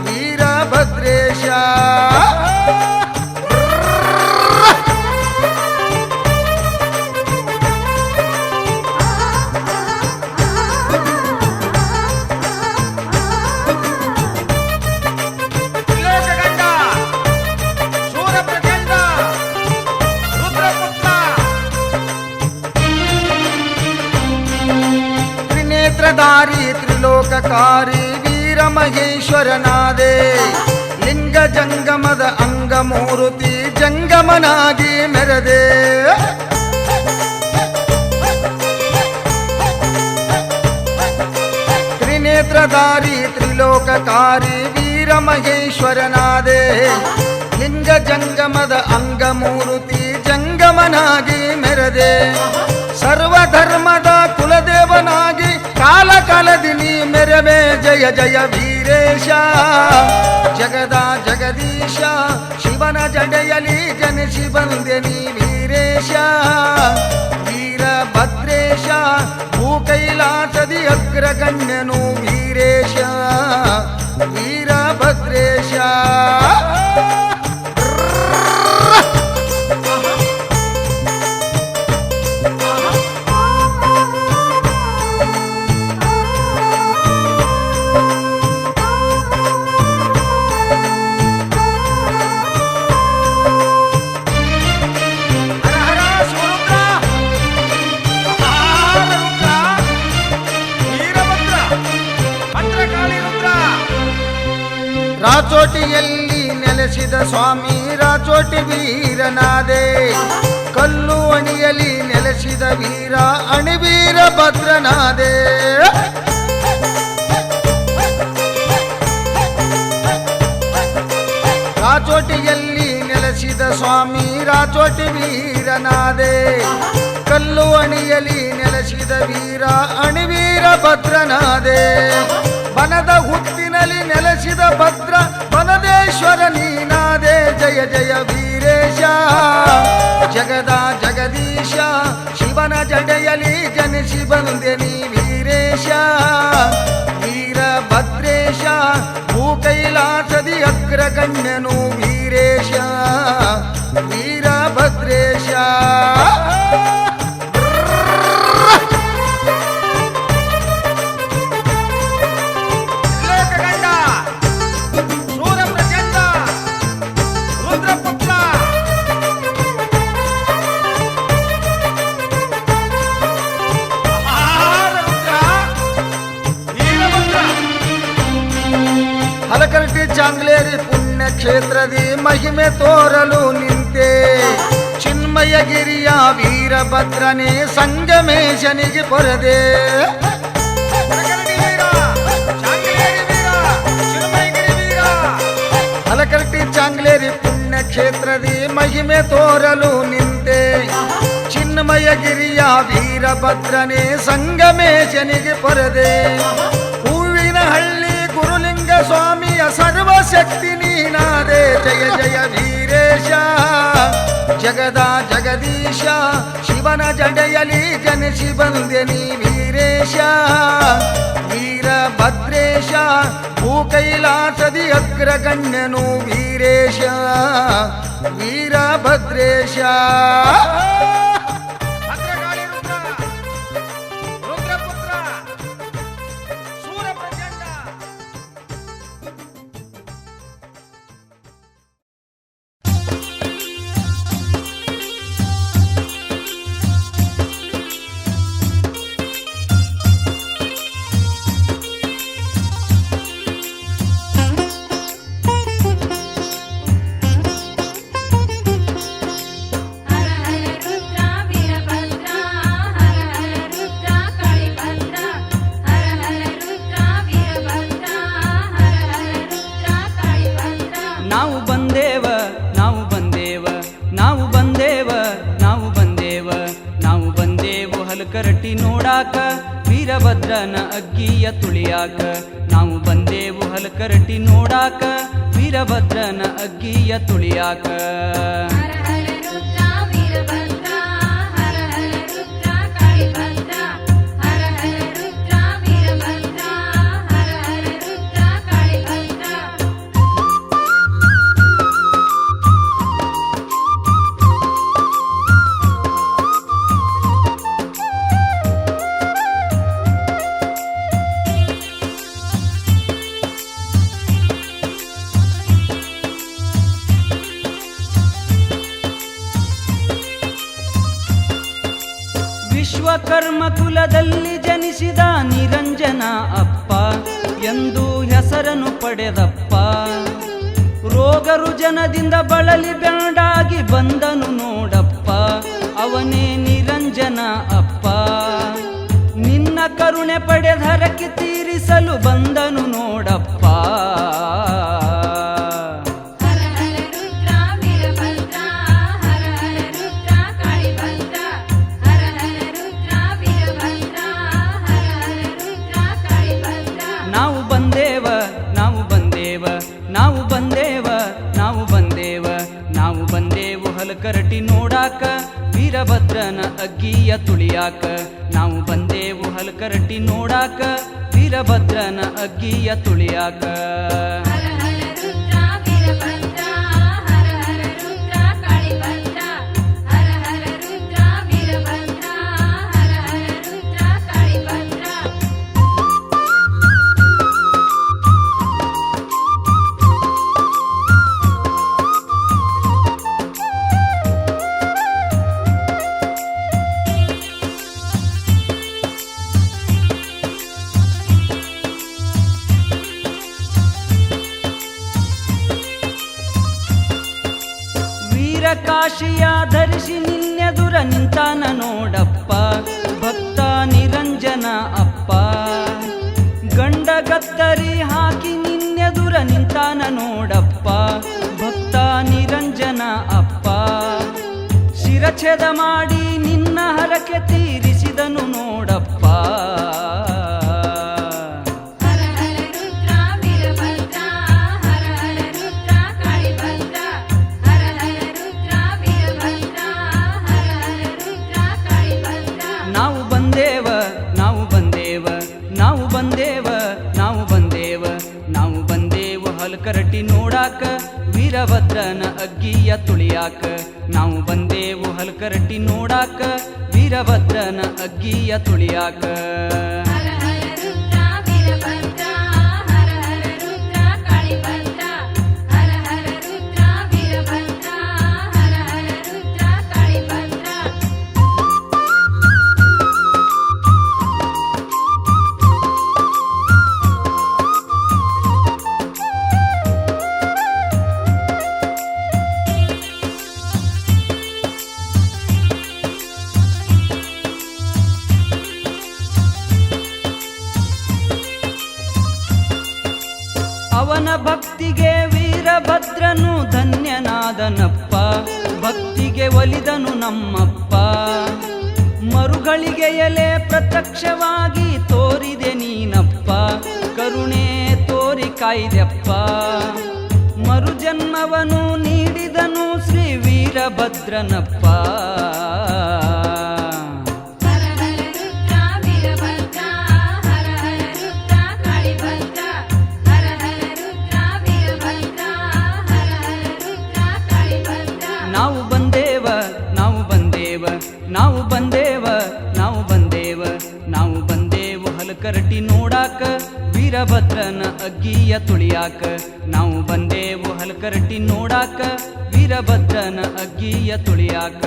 Speaker 5: ವೀರಭದ್ರೇಶ ದಾರಿ ತ್ರಿಲೋಕಕಾರಿ ವೀರ ಮಹೇಶ್ವರನಾದೆ. ಲಿಂಗ ಜಂಗಮದ ಅಂಗಮೂರ್ತಿ ಜಂಗಮನಾಗಿ ಮೆರೆದೆ. ತ್ರಿನೇತ್ರಧಾರಿ ತ್ರಿಲೋಕಕಾರಿ ವೀರ ಮಹೇಶ್ವರನಾದೆ. ಲಿಂಗ ಜಂಗಮದ ಅಂಗಮೂರ್ತಿ ಜಂಗಮನಾಗಿ ಮೆರೆದೆ. ಸರ್ವಧರ್ಮದ ಕುಲದೇವನಾಗಿ ಕಾಲ ಕಾಲದಿ ನೀ ಮೆರವೆ. ಜಯ ಜಯ ವೀರೇಶ ಜಗದ ಜಗದೀಶ, ಶಿವನ ಜಡೆಯಲಿ ಜನಿಸಿ ಬಂದೆ ನೀ ವೀರೇಶ. ವೀರಭದ್ರೇಶ ಭೂಕೈಲಾಸದಿ ಅಗ್ರಗಣ್ಯನು ವೀರೇಶ. ವೀರಭದ್ರೇಶ ರಾಚೋಟಿಯಲ್ಲಿ ನೆಲೆಸಿದ ಸ್ವಾಮಿ ರಾಚೋಟಿ ವೀರನಾದೆ. ಕಲ್ಲು ಅಣಿಯಲಿ ನೆಲೆಸಿದ ವೀರ ಅಣಿವೀರ ಭದ್ರನಾದೆ. ರಾಚೋಟಿಯಲ್ಲಿ ನೆಲೆಸಿದ ಸ್ವಾಮಿ ರಾಚೋಟಿ ವೀರನಾದೆ. ಕಲ್ಲು ಅಣಿಯಲಿ ನೆಲೆಸಿದ ವೀರ ಅಣಿವೀರ ಭದ್ರನಾದೆ. ಬನದ ಹುಟ್ಟಿನಲ್ಲಿ ನೆಲೆಸಿದ ಭದ್ರ ಬನದೇಶ್ವರ ನೀನಾದೆ. ಜಯ ಜಯ ವೀರೇಶ ಜಗದ ಜಗದೀಶ, ಶಿವನ ಜಡೆಯಲಿ ಜನಿಸಿ ಬಂದೆ ನೀ ವೀರೇಶ. ವೀರಭದ್ರೇಶ ಭೂಕೈಲಾಸದಿ ಅಗ್ರಗಣ್ಯನು ವೀರೇಶ. ವೀರಭದ್ರೇಶ ಪುಣ್ಯಕ್ಷೇತ್ರದಿ ಮಹಿಮೆ ತೋರಲು ನಿಂತೆ ಚಿನ್ಮಯಗಿರಿಯ ವೀರಭದ್ರನೇ ಸಂಗಮೇಶನಿಗೆ ಪೊರೆದೆ ಹಲಕರ್ಟಿ ಚಾಂಗ್ಲೇರಿ ಪುಣ್ಯಕ್ಷೇತ್ರದಿ ಮಹಿಮೆ ತೋರಲು ನಿಂತೆ ಚಿನ್ಮಯಗಿರಿಯ ವೀರಭದ್ರನೇ ಸಂಗಮೇಶನಿಗೆ ಪೊರೆದೆ ಹೂವಿನ ಹಳ್ಳಿ ಗುರುಲಿಂಗ ಸ್ವಾಮಿಯ ಸರ್ವಶಕ್ತಿ ನೀನಾದೆ ಜಯ ಜಯ ವೀರೇಶ ಜಗದ ಜಗದೀಶ ಶಿವನ ಜಡೆಯಲಿ ಜನಿಸಿ ಬಂದೆ ನೀ ವೀರೇಶ ವೀರಭದ್ರೇಶ ಭೂಕೈಲಾಸದಿ ಅಗ್ರಗಣ್ಯನು ವೀರೇಶ ವೀರಭದ್ರೇಶ
Speaker 6: ಕರಟಿ ನೋಡಾಕ ವೀರಭದ್ರನ ಅಗ್ಗಿಯ ತುಳಿಯಾಕ ನಾವು ಬಂದೇವು ಹಲಕರಟಿ ನೋಡಾಕ ವೀರಭದ್ರನ ಅಗ್ಗಿಯ ತುಳಿಯಾಕ ವಿಶ್ವಕರ್ಮ ಕುಲದಲ್ಲಿ ಜನಿಸಿದ ನಿರಂಜನ ಅಪ್ಪ ಎಂದು ಹೆಸರನ್ನು ಪಡೆದಪ್ಪ ರೋಗ ರುಜನದಿಂದ ಬಳಲಿ ಬೆಂಡಾಗಿ ಬಂದನು ನೋಡಪ್ಪ ಅವನೇ ನಿರಂಜನ ಅಪ್ಪ ನಿನ್ನ ಕರುಣೆ ಪಡೆದರಕ್ಕೆ ತೀರಿಸಲು ಬಂದನು ನೋಡಪ್ಪ ಹಲಕರಟಿ ನೋಡಾಕ ವೀರಭದ್ರನ ಅಗ್ಗಿಯ ತುಳಿಯಾಕ ನಾವು ಬಂದೇವು ಹಲಕರಟಿ ನೋಡಾಕ ವೀರಭದ್ರನ ಅಗ್ಗಿಯ ತುಳಿಯಾಕ ಕಾಶಿಯ ಧರಿಸಿ ನಿನ್ನೆದುರ ನಿಂತಾನ ನೋಡಪ್ಪ ಭಕ್ತ ನಿರಂಜನ ಅಪ್ಪ ಗಂಡ ಗತ್ತರಿ ಹಾಕಿ ನಿನ್ನೆದುರ ನಿಂತಾನ ನೋಡಪ್ಪ ಭಕ್ತ ನಿರಂಜನ ಅಪ್ಪ ಶಿರಚ್ಛೇದ ಮಾಡಿ ನಿನ್ನ ಹರಕೆ ತೀರಿಸಿದನು ನೋಡಪ್ಪ ಹಲಕರಟಿ ನೋಡಾಕ ವೀರಭದ್ರನ ಅಗ್ಗಿಯ ತುಳಿಯಾಕ ನಾವು ಬಂದೇವು ಹಲಕರಟಿ ನೋಡಾಕ ವೀರಭದ್ರನ ಅಗ್ಗಿಯ ತುಳಿಯಾಕ ಧನ್ಯನಾದನಪ್ಪ, ಭಕ್ತಿಗೆ ಒಲಿದನು ನಮ್ಮಪ್ಪ. ಮರುಗಳಿಗೆಯಲೇ ಪ್ರತ್ಯಕ್ಷವಾಗಿ ತೋರಿದೆ ನೀನಪ್ಪ, ಕರುಣೆ ತೋರಿ ಕಾಯ್ದೆಪ್ಪ. ಮರುಜನ್ಮವನು ನೀಡಿದನು ಶ್ರೀ ವೀರಭದ್ರನಪ್ಪ. ನಾವು ಬಂದೇವ ನಾವು ಬಂದೇವ ನಾವು ಬಂದೇವ ನಾವು ಬಂದೇವ ನಾವು ಬಂದೇವು ಹಲಕರಟಿ ನೋಡಾಕ, ವೀರಭದ್ರನ ಅಗ್ಗಿಯ ತುಳಿಯಾಕ. ನಾವು ಬಂದೇವು ಹಲಕರಟಿ ನೋಡಾಕ, ವೀರಭದ್ರನ ಅಗ್ಗಿಯ ತುಳಿಯಾಕ.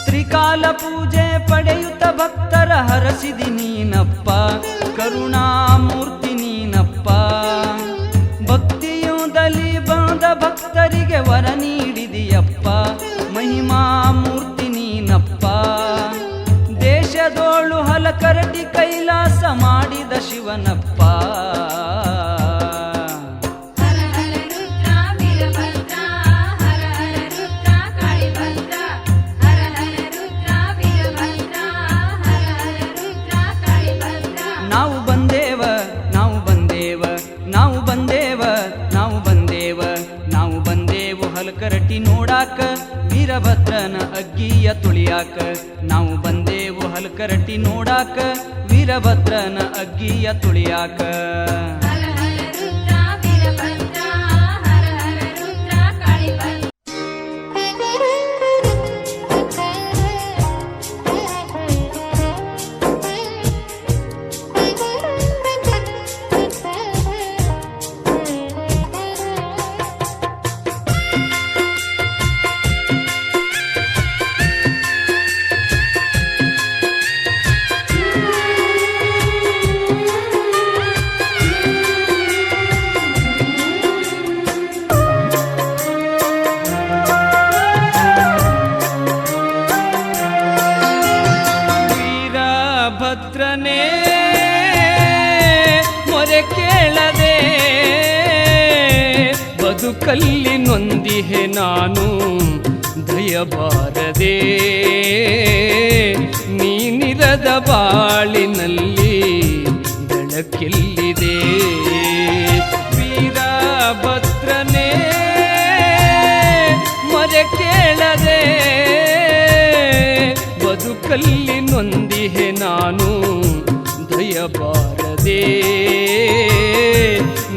Speaker 6: ತ್ರಿಕಾಲ ಪೂಜೆ ಪಡೆಯುತ್ತ ಭಕ್ತರ ಹರಸಿದಿ ನೀನಪ್ಪ, ಕರುಣಾಮೂರ್ತಿ ನೀನಪ್ಪ. ಭಕ್ತಿಯುದಲ್ಲಿ ಬಂದ ಭಕ್ತರಿಗೆ ವರ ನೀಡಿದಿಯಪ್ಪ, ಮಹಿಮಾಮೂರ್ತಿ ನೀನಪ್ಪ. ದೇಶದೋಳು ಹಲಕರಟಿ ಕೈಲಾಸ ಮಾಡಿದ ಶಿವನಪ್ಪ. ನಾವು ಬಂದೇವ ನಾವು ಬಂದೇವ ನಾವು ಬಂದೇವ ನಾವು ಬಂದೇವ ನಾವು ಬಂದೇವು ಹಲಕರಟಿ ನೋಡಾಕ, ವೀರಭದ್ರನ ಅಗ್ಗಿಯ ತುಳಿಯಾಕ. ನಾವು ಬಂದೇವು ಹಲಕರಟಿ ನೋಡಾಕ, ವೀರಭದ್ರನ ಅಗ್ಗಿಯ ತುಳಿಯಾಕ. ಭದ್ರನೇ ಮೊರೆ ಕೇಳದೆ ಬದುಕಲ್ಲಿ ನೊಂದಿಹೆ ನಾನು, ದಯಬಾರದೆ ನೀನಿರದ ಬಾಳಿನಲ್ಲಿ ಬೆಳಕೆಲ್ಲಿದೆ. ವೀರಭದ್ರನೇ ಮೊರೆ ಕೇಳದೆ ಬದುಕಲ್ಲಿ ನೊಂದಿಹೆ ನಾನು, ದಯಬಾರದೆ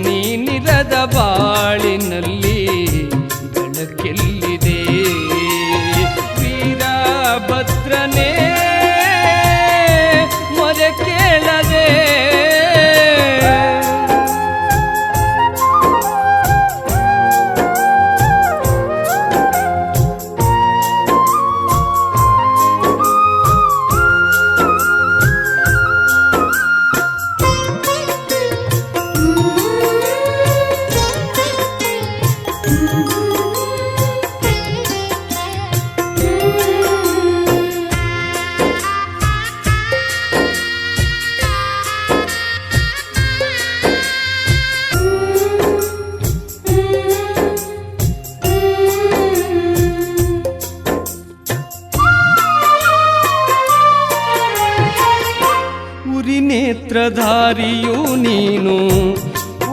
Speaker 6: ನೀನಿರದ ಬಾಳಿನಲ್ಲಿ ಬೆಳಕೆಲ್ಲಿದೆ. ವೀರಭದ್ರನೇ ಮೊರೆ ಕೇಳದೆ ನೇತ್ರಧಾರಿಯು ನೀನು,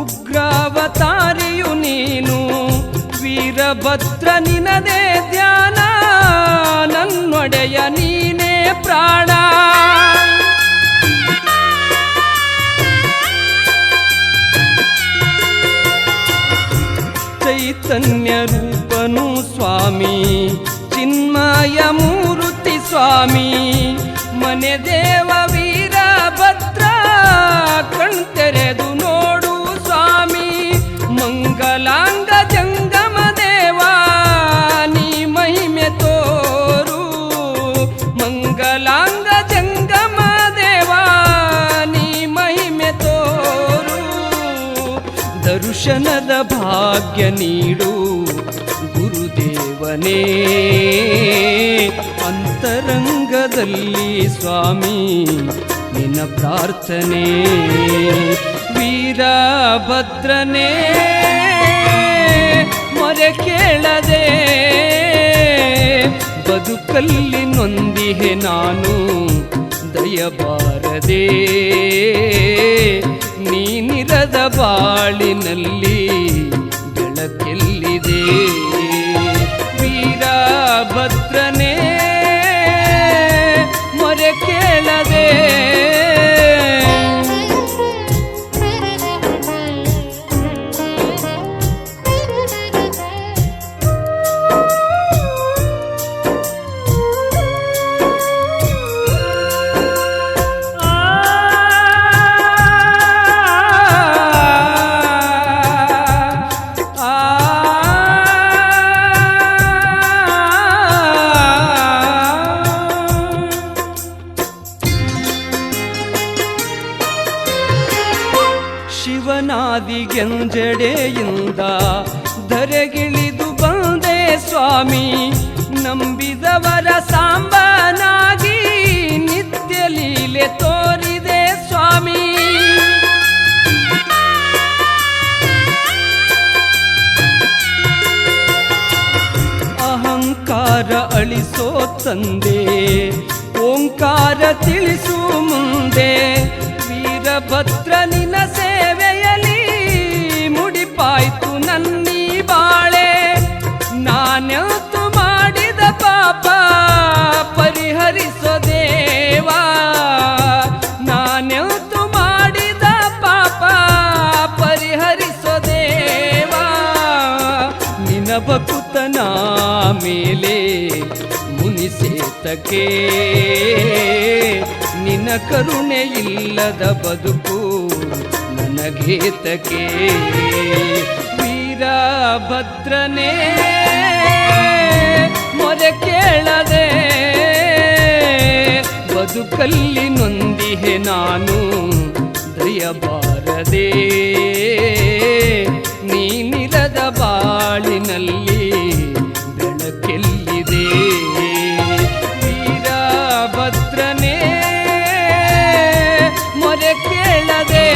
Speaker 6: ಉಗ್ರಾವತಾರಿಯು ನೀನು. ವೀರಭದ್ರ ನಿನದೇ ಧ್ಯಾನ, ನನ್ನೊಡೆಯ ನೀನೇ ಪ್ರಾಣ. ಚೈತನ್ಯ ರೂಪನು ಸ್ವಾಮಿ, ಚಿನ್ಮಯ ಮೂರ್ತಿ ಸ್ವಾಮಿ. ಮನೆ ದೇವ ವೀರಭದ್ರ ಕಣ್ತೆರೆದು ನೋಡು ಸ್ವಾಮಿ. ದರ್ಶನದ ಭಾಗ್ಯ ನೀಡು ಗುರುದೇವನೇ. ಅಂತರಂಗದಲ್ಲಿ ಸ್ವಾಮಿ ನಿನ್ನ ಪ್ರಾರ್ಥನೆ. ವೀರಭದ್ರನೇ ಮೊರೆ ಕೇಳದೆ ಬದುಕಲ್ಲಿ ನೊಂದಿಹೆ ನಾನು ದಯಬಾರದೆ. ನೀನಿರದ ಬಾಳಿನಲ್ಲಿ ಬೆಳಕೆಲ್ಲಿದೆ. ವೀರಭದ್ರನೇ ಮೊರೆ ಕೇಳದೆ ಶಿವನಾದಿಗೆಂಜಡೆಯಿಂದ ಧರೆಗಿಳಿದು ಬಂದೆ ಸ್ವಾಮಿ. ನಂಬಿದವರ ಸಾಂಬನಾಗಿ ನಿತ್ಯ ಲೀಲೆ ತೋರಿದೆ ಸ್ವಾಮಿ. ಅಹಂಕಾರ ಅಳಿಸೋ ತಂದೆ, ಓಂಕಾರ ತಿಳಿಸು ಮುಂದೆ. ವೀರಭದ್ರ ನಿನ್ನ ಸೇವೆಯಲ್ಲಿ ಮುಡಿಪಾಯ್ತು ನನ್ನೀ ಬಾಳೆ. ನಾನೆಂತು ಮಾಡಿದ ಪಾಪ ಪರಿಹರಿಸೋ ದೇವಾ. ನಾನೆಂತು ಮಾಡಿದ ಪಾಪ ಪರಿಹರಿಸೋ ದೇವಾ. ನಿನ್ನ ಭಕುತನ ಮೇಲೆ ಮುನಿಸೇತಕ್ಕೆ ನಿನ್ನ ಕರುಣೆ ಇಲ್ಲದ ಬದುಕು ನನಗೇತಕ್ಕೆ. ವೀರಭದ್ರನೇ ಮೊರೆ ಕೇಳದೆ ಬದುಕಲ್ಲಿ ನೊಂದಿಹೆ ನಾನು ದಯಬಾರದೆ. ನೀನಿರದ ಬಾಳಿನಲ್ಲಿ ಬೆಳಕೆಲ್ಲಿದೆ. ವೀರಭದ್ರನೇ ಮೊರೆ ಕೇಳದೆ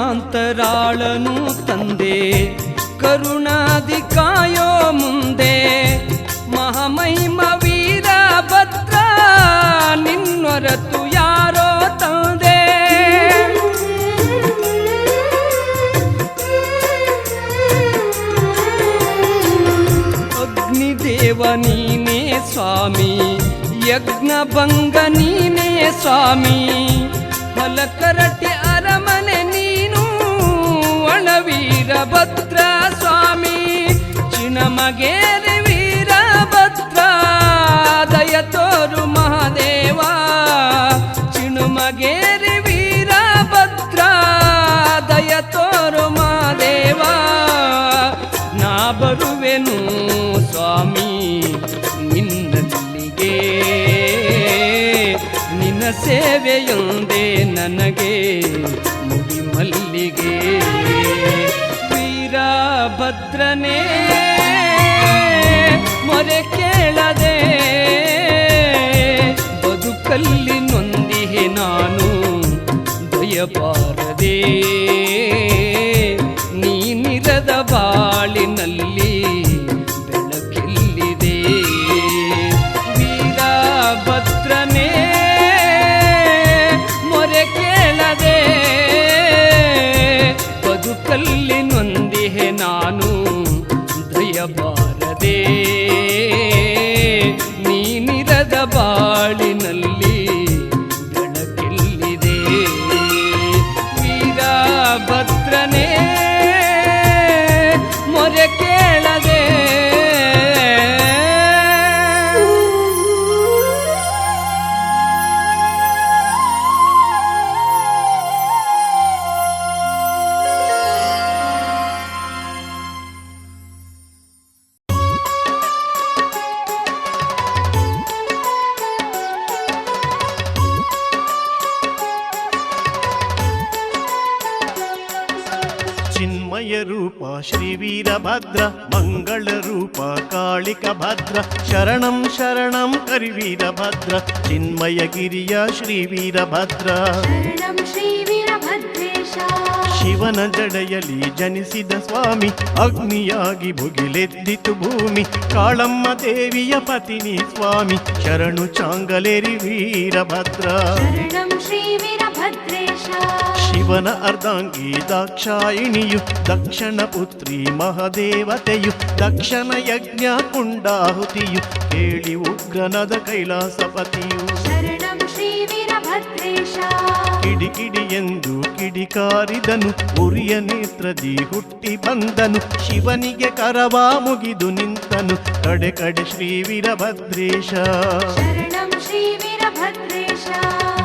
Speaker 6: ಕರುಣಾಂತರಾಳನು ತಂದೆ, ಕರುಣಾದಿ ಕಾಯೋ ಮುಂದೆ. ಮಹಾಮಹಿಮ ವೀರಭದ್ರ ನಿನ್ನೊರತು ಯಾರೋ ತಂದೆ. ಅಗ್ನಿದೇವ ನೀನೇ ಸ್ವಾಮಿ, ಯಜ್ಞಭಂಗ ನೀನೇ ಸ್ವಾಮಿ. ಫಲಕರಟಿ ಅರಮನೆ ನೀನು ವೀರಭದ್ರ ಸ್ವಾಮಿ. ಚಿಣಮಗೇರಿ ವೀರಭದ್ರ ದಯ ತೋರು ಮಹಾದೇವ. ಚಿಣಮಗೇರಿ ವೀರಭದ್ರ ದಯ ತೋರು ಮಹಾದೇವ. ನಾ ಬರುವೆನು ಸ್ವಾಮಿ ನಿನ್ನಲ್ಲಿಗೆ. ನಿನ್ನ ಸೇವೆಯೊಂದೇ ನನಗೆ ಮುಡಿ ಮಲ್ಲಿಗೆ. ವೀರಭದ್ರನೇ ಮೊರೆ ಕೇಳದೆ ಬದುಕಲ್ಲಿ ನೊಂದಿಹೆ ನಾನು ದಯಬಾರದೆ. ನೀನಿರದ ಬಾಳಿನಲ್ಲಿ ಬೆಳಕೆಲ್ಲಿದೆ. ವೀರಭದ್ರನೇ ಮೊರೆ ಕೇಳದೆ ಬದುಕಲ್ಲಿ ಸುಖಲ್ಲಿ ನೊಂದಿಹೆ ನಾನು ದಯಬಾರದೆ ನೀನಿರದ ಬಾಳಿನಲ್ಲಿ ಬೆಳಕೆಲ್ಲಿದೆ ವೀರಭದ್ರನೇ ಮೊರೆ ಕೇಳದೆ
Speaker 7: ಚಿನ್ಮಯ ರೂಪ ಶ್ರೀ ವೀರಭದ್ರ ಮಂಗಳ ರೂಪ ಕಾಳಿಕ ಭದ್ರ ಶರಣಂ ಶರಣಂ ಹರಿ ವೀರಭದ್ರ ಚಿನ್ಮಯ ಗಿರಿಯ ಶ್ರೀ ವೀರಭದ್ರ
Speaker 2: ಶರಣಂ ಶ್ರೀ ವೀರಭದ್ರೇಶ
Speaker 7: ಶಿವನ ಜಡೆಯಲ್ಲಿ ಜನಿಸಿದ ಸ್ವಾಮಿ ಅಗ್ನಿಯಾಗಿ ಭುಗಿಲೆದ್ದಿತು ಭೂಮಿ ಕಾಳಮ್ಮ ದೇವಿಯ ಪತಿನಿ ಸ್ವಾಮಿ ಶರಣು ಚಾಂಗಲೇರಿ ವೀರಭದ್ರ
Speaker 2: ಶರಣಂ ಶ್ರೀ ವೀರಭದ್ರೇಶ
Speaker 7: ಶಿವನ ಅರ್ಧಾಂಗಿ ದಾಕ್ಷಾಯಿಣಿಯು ದಕ್ಷಿಣ ಪುತ್ರಿ ಮಹಾದೇವತೆಯು ದಕ್ಷಿಣ ಯಜ್ಞ ಕುಂಡಾಹುತಿಯು ಕೇಳಿ ಉಗ್ರನದ ಕೈಲಾಸಪತಿಯು
Speaker 2: ಶರಣಂ ಶ್ರೀ ವೀರಭದ್ರೇಶ
Speaker 7: ಕಿಡಿಕಿಡಿ ಎಂದು ಕಿಡಿಕಾರಿದನು ಉರಿಯ ನೇತ್ರದಿ ಹುಟ್ಟಿ ಬಂದನು ಶಿವನಿಗೆ ಕರವ ಮುಗಿದು ನಿಂತನು ಕಡೆ ಕಡೆ ಶ್ರೀ ವೀರಭದ್ರೇಶ
Speaker 2: ಶರಣಂ ಶ್ರೀ ವೀರಭದ್ರೇಶ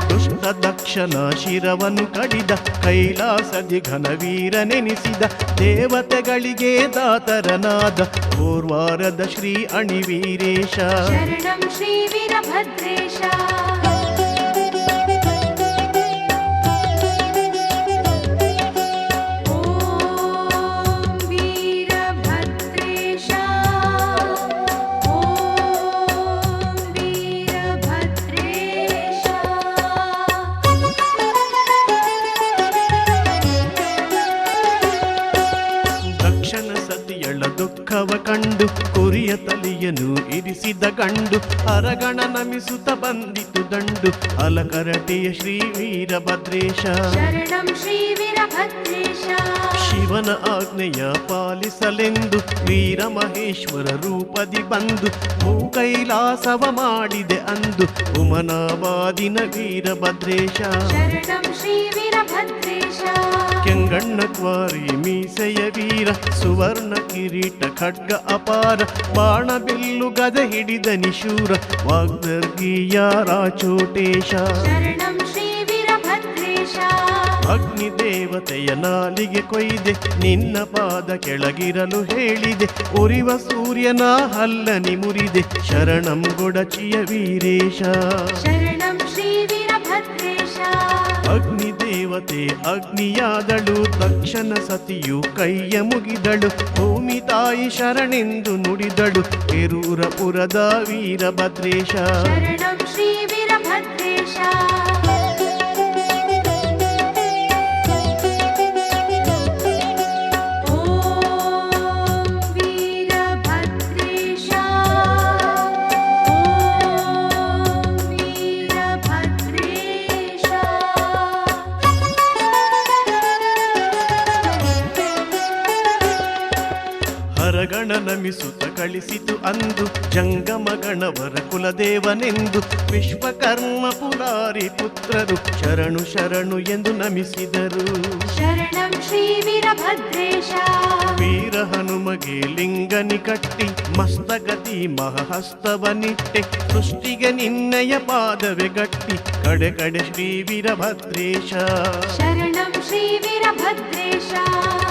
Speaker 7: ದುಷ್ಟ ದಕ್ಷನ ಶಿರವನ್ನು ಕಡಿದ ಕೈಲಾಸದಿ ಘನವೀರನೆನಿಸಿದ ದೇವತೆಗಳಿಗೆ ದಾತರನಾದ ಪೂರ್ವಾರದ ಶ್ರೀ ಅಣಿವೀರೇಶ
Speaker 2: ಶರಣಂ ಶ್ರೀ ವೀರಭದ್ರೇಶ ಓಂ ವೀರಭದ್ರೇಶ ಓಂ ವೀರಭದ್ರೇಶ
Speaker 7: ದಕ್ಷನ ಸತಿಯಳ ದುಃಖವ ಕಂಡು ಕುರಿಯ ತಲೆಯನ್ನು ಇರಿಸಿದ ಗಂಡು ಅರಗಣ ನಮಿಸುತ್ತ ಬಂದಿತು ದಂಡು ಅಲಕರಟೆಯ ಶ್ರೀ ವೀರಭದ್ರೇಶ
Speaker 2: ಶರಣಂ ಶ್ರೀ ವೀರಭದ್ರೇಶ
Speaker 7: ಶಿವನ ಆಜ್ಞೆಯ ಪಾಲಿಸಲೆಂದು ವೀರ ಮಹೇಶ್ವರ ರೂಪದಿ ಬಂದು ಭೂಕೈಲಾಸವ ಮಾಡಿದೆ ಅಂದು ಉಮನಾಬಾದಿನ ವೀರಭದ್ರೇಶ
Speaker 2: ಶರಣಂ ಶ್ರೀ ವೀರಭದ್ರೇಶ
Speaker 7: ಕೆಂಗಣ್ಣ ಕ್ವಾರಿ ಮೀಸೆಯ ವೀರ ಸುವರ್ಣ ಕಿರೀಟ ಖಡ್ಗ ಅಪಾರ ಬಾಣ ಬಿಲ್ಲು ಗದ ಹಿಡಿದ ನಿಶೂರ ವಾಗ್ದರ್ಗೀಯ ರಾಚೋಟೇಶ
Speaker 2: ಶರಣಂ ಶ್ರೀ ವೀರಭದ್ರೇಶ
Speaker 7: ಅಗ್ನಿ ದೇವತೆಯ ನಾಲಿಗೆ ಕೊಯ್ದೆ ನಿನ್ನ ಪಾದ ಕೆಳಗಿರಲು ಹೇಳಿದೆ ಉರಿವ ಸೂರ್ಯನ ಹಲ್ಲನಿ ಮುರಿದೆ ಶರಣಂ ಗೊಡಚಿಯ ವೀರೇಶ
Speaker 2: ಶರಣಂ ಶ್ರೀ ವೀರಭದ್ರೇಶ
Speaker 7: ಅಗ್ನಿ ದೇವತೆ ಅಗ್ನಿಯಾದಳು ತಕ್ಷಣ ಸತಿಯು ಕೈಯ ಮುಗಿದಳು ಭೂಮಿ ತಾಯಿ ಶರಣೆಂದು ನುಡಿದಳು ಕೆರೂರಪುರದ ವೀರಭದ್ರೇಶ
Speaker 2: ಶರಣಂ ಶ್ರೀ ವೀರಭದ್ರೇಶ ಓಂ ವೀರಭದ್ರೇಶ ಓಂ ವೀರಭದ್ರೇಶ
Speaker 7: ಹರಗಣ ನಮಿಸುತ್ತ ಕಳಿಸಿತು ಅಂದು ಜಂಗಮ ಗಣವರ ಕುಲದೇವನೆಂದು ವಿಶ್ವಕರ್ಮ ಪುರಾರಿ ಪುತ್ರರು ಶರಣು ಶರಣು ಎಂದು ನಮಿಸಿದರು
Speaker 2: ಶರಣಂ ಶ್ರೀ ವೀರಭದ್ರೇಶ
Speaker 7: ವೀರ ಹನುಮಗೆ ಲಿಂಗನಿ ಕಟ್ಟಿ ಮಸ್ತಗತಿ ಮಹಹಸ್ತವನಿಟ್ಟೆ ಸೃಷ್ಟಿಗೆ ನಿನ್ನಯ ಪಾದವೆ ಗಟ್ಟಿ ಕಡೆ ಕಡೆ ಶ್ರೀ ವೀರಭದ್ರೇಶ
Speaker 2: ಶರಣಂ ಶ್ರೀ ವೀರಭದ್ರೇಶ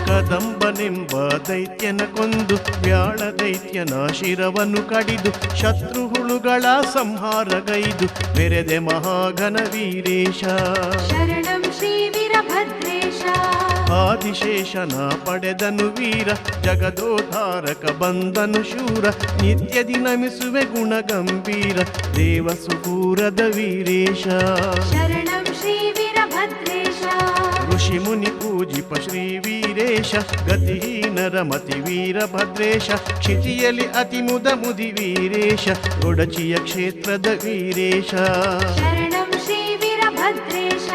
Speaker 7: ಕದಂಬನೆಂಬ ದೈತ್ಯನ ಕೊಂದು ವ್ಯಾಳ ದೈತ್ಯನ ಶಿರವನ್ನು ಕಡಿದು ಶತ್ರು ಹುಳುಗಳ ಸಂಹಾರಗೈದು ಬೆರೆದೆ ಮಹಾಘನ ವೀರೇಶ
Speaker 2: ಶರಣಂ ಶ್ರೀ ವೀರಭದ್ರೇಶ
Speaker 7: ಆದಿಶೇಷನ ಪಡೆದನು ವೀರ ಜಗದೋದ್ಧಾರಕ ಬಂದನು ಶೂರ ನಿತ್ಯದಿ ನಮಿಸುವೆ ಗುಣ ಗಂಭೀರ ದೇವ ಸುಪೂರದ ವೀರೇಶ
Speaker 2: ಶರಣಂ ಶ್ರೀ ವೀರಭದ್ರೇಶ
Speaker 7: ಋಷಿ ಮುನಿ ಪೂಜಿಪ ಶ್ರೀ ವೀರೇಶ ಗತಿಹೀನರ ಮತಿ ವೀರಭದ್ರೇಶ ಕ್ಷಿತಿಯಲ್ಲಿ ಅತಿ ಮುದ ಮುದಿ ವೀರೇಶ ಗೊಡಚಿಯ ಕ್ಷೇತ್ರದ ವೀರೇಶ
Speaker 2: ಶರಣಂ ಶ್ರೀ ವೀರಭದ್ರೇಶ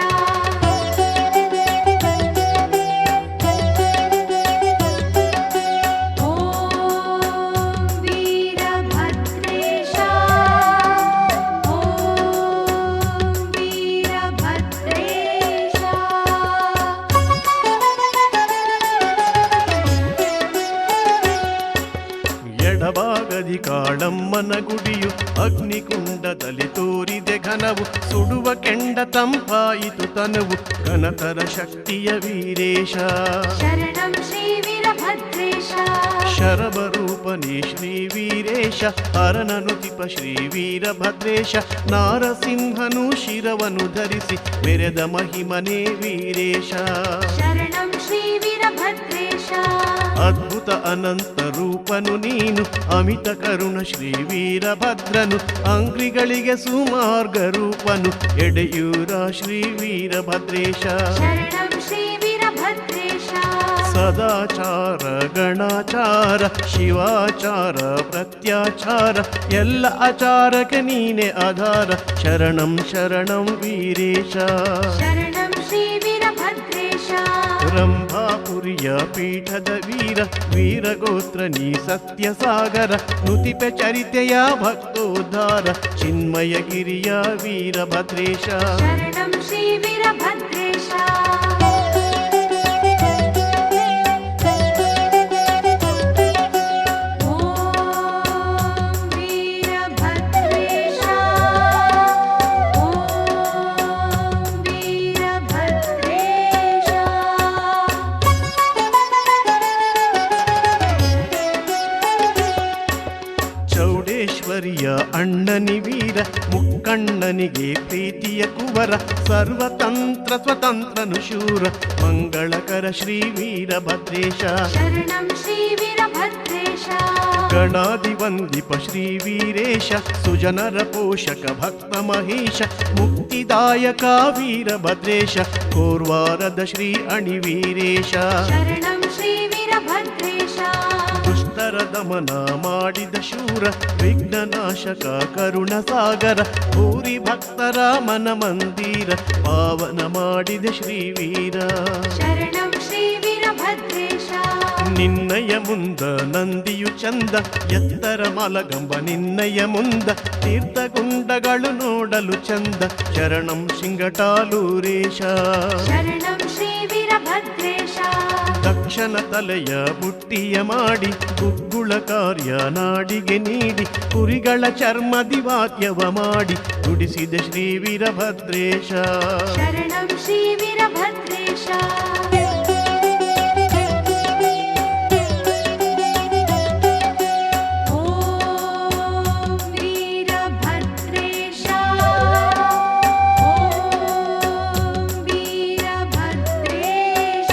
Speaker 7: ಗೋಪುರದಿ ಕಾಳಮ್ಮನ ಗುಡಿಯು ಅಗ್ನಿಕುಂಡದಲ್ಲಿ ತೋರಿದೆ ಘನವು ಸುಡುವ ಕೆಂಡ ತಂಪಾಯಿತು ತನವು ಘನತರ ಶಕ್ತಿಯ ವೀರೇಶ
Speaker 2: शरणं श्रीवीरभद्रेश
Speaker 7: ಶರಭರೂಪನೇ ಶ್ರೀ ವೀರೇಶ ಹರನನುತಿಪ ಶ್ರೀ ವೀರಭದ್ರೇಶ ನಾರಸಿಂಹನು ಶಿರವನು ಧರಿಸಿ ಮೆರೆದ ಮಹಿಮನೇ ವೀರೇಶ
Speaker 2: शरणं श्रीवीरभद्रेश
Speaker 7: ಅದ್ಭುತ ಅನಂತ ರೂಪನು ನೀನು ಅಮಿತ ಕರುಣ ಶ್ರೀ ವೀರಭದ್ರನು ಅಂಗ್ರಿಗಳಿಗೆ ಸುಮಾರ್ಗ ರೂಪನು ಎಡೆಯೂರ ಶ್ರೀ ವೀರಭದ್ರೇಶ
Speaker 2: शरणं श्रीवीरभद्रेश
Speaker 7: ಸದಾಚಾರ ಗಣಾಚಾರ ಶಿವಾಚಾರ ಪ್ರತ್ಯಾಚಾರ ಎಲ್ಲ ಆಚಾರಕ್ಕೆ ನೀನೆ ಆಧಾರ ಶರಣಂ ಶರಣಂ ವೀರೇಶ
Speaker 2: शरणं श्रीवीरभद्रेश
Speaker 7: ರಂಭಾಪುರಿಯ ಪೀಠದ ವೀರ ವೀರಗೋತ್ರ ನೀ ಸತ್ಯ ಸಾಗರ ನುತಿಪೆ ಚರಿತೆಯ ಭಕ್ತೋದ್ಧಾರ ಚಿನ್ಮಯಗಿರಿಯ ವೀರಭದ್ರೇಶ
Speaker 2: शरणं श्रीवीरभद्रेश ॐ वीरभद्रेश ॐ वीरभद्रेश
Speaker 7: ಚೌಡೇಶ್ವರಿಯ ಅಣ್ಣನಿ ವೀರ ಮುಕ್ಕಣ್ಣನಿಗೆ ಪ್ರೀತಿಯ ಕುವರ ಸರ್ವತಂತ್ರ ಸ್ವತಂತ್ರನು ಶೂರ ಮಂಗಳಕರ ಶ್ರೀ ವೀರಭದ್ರೇಶ
Speaker 2: शरणं श्रीवीरभद्रेश
Speaker 7: ಗಣಾದಿವಂದಿಪ ಶ್ರೀ ವೀರೇಶ ಸುಜನರ ಪೋಷಕ ಭಕ್ತ ಮಹೇಶ ಮುಕ್ತಿದಾಯಕ ವೀರಭದ್ರೇಶ ಕೋರ್ವಾರದ ಶ್ರೀ ಅಣಿವೀರೇಶ
Speaker 2: शरणं श्रीवीरभद्रेश
Speaker 7: ದುಷ್ಟರ ದಮನ ಮಾಡಿದ ಶೂರ ವಿಘ್ನನಾಶಕ ಕರುಣ ಸಾಗರ ಭೂರಿ ಭಕ್ತರ ಮನ ಮಂದಿರ ಪಾವನ ಮಾಡಿದ ಶ್ರೀ ವೀರ
Speaker 2: शरणं श्रीवीरभद्रेश
Speaker 7: ನಿನ್ನಯ ಮುಂದ ನಂದಿಯು ಚಂದ ಎತ್ತರ ಮಲಗಂಬ ನಿನ್ನಯ ಮುಂದ ತೀರ್ಥಗುಂಡಗಳು ನೋಡಲು ಚಂದ ಶರಣಂ ಶಿಂಗಟಾಲೂರೇಶ
Speaker 2: शरणं श्रीवीरभद्रेश
Speaker 7: ದಕ್ಷನ ತಲೆಯ ಬುಟ್ಟಿಯ ಮಾಡಿ ಗುಗ್ಗುಳ ಕಾರ್ಯ ನಾಡಿಗೆ ನೀಡಿ ಕುರಿಗಳ ಚರ್ಮದಿ ವಾದ್ಯವ ಮಾಡಿ ನುಡಿಸಿದ ಶ್ರೀ ವೀರಭದ್ರೇಶ
Speaker 2: शरणं श्रीवीरभद्रेश ॐ वीरभद्रेश ॐ वीरभद्रेश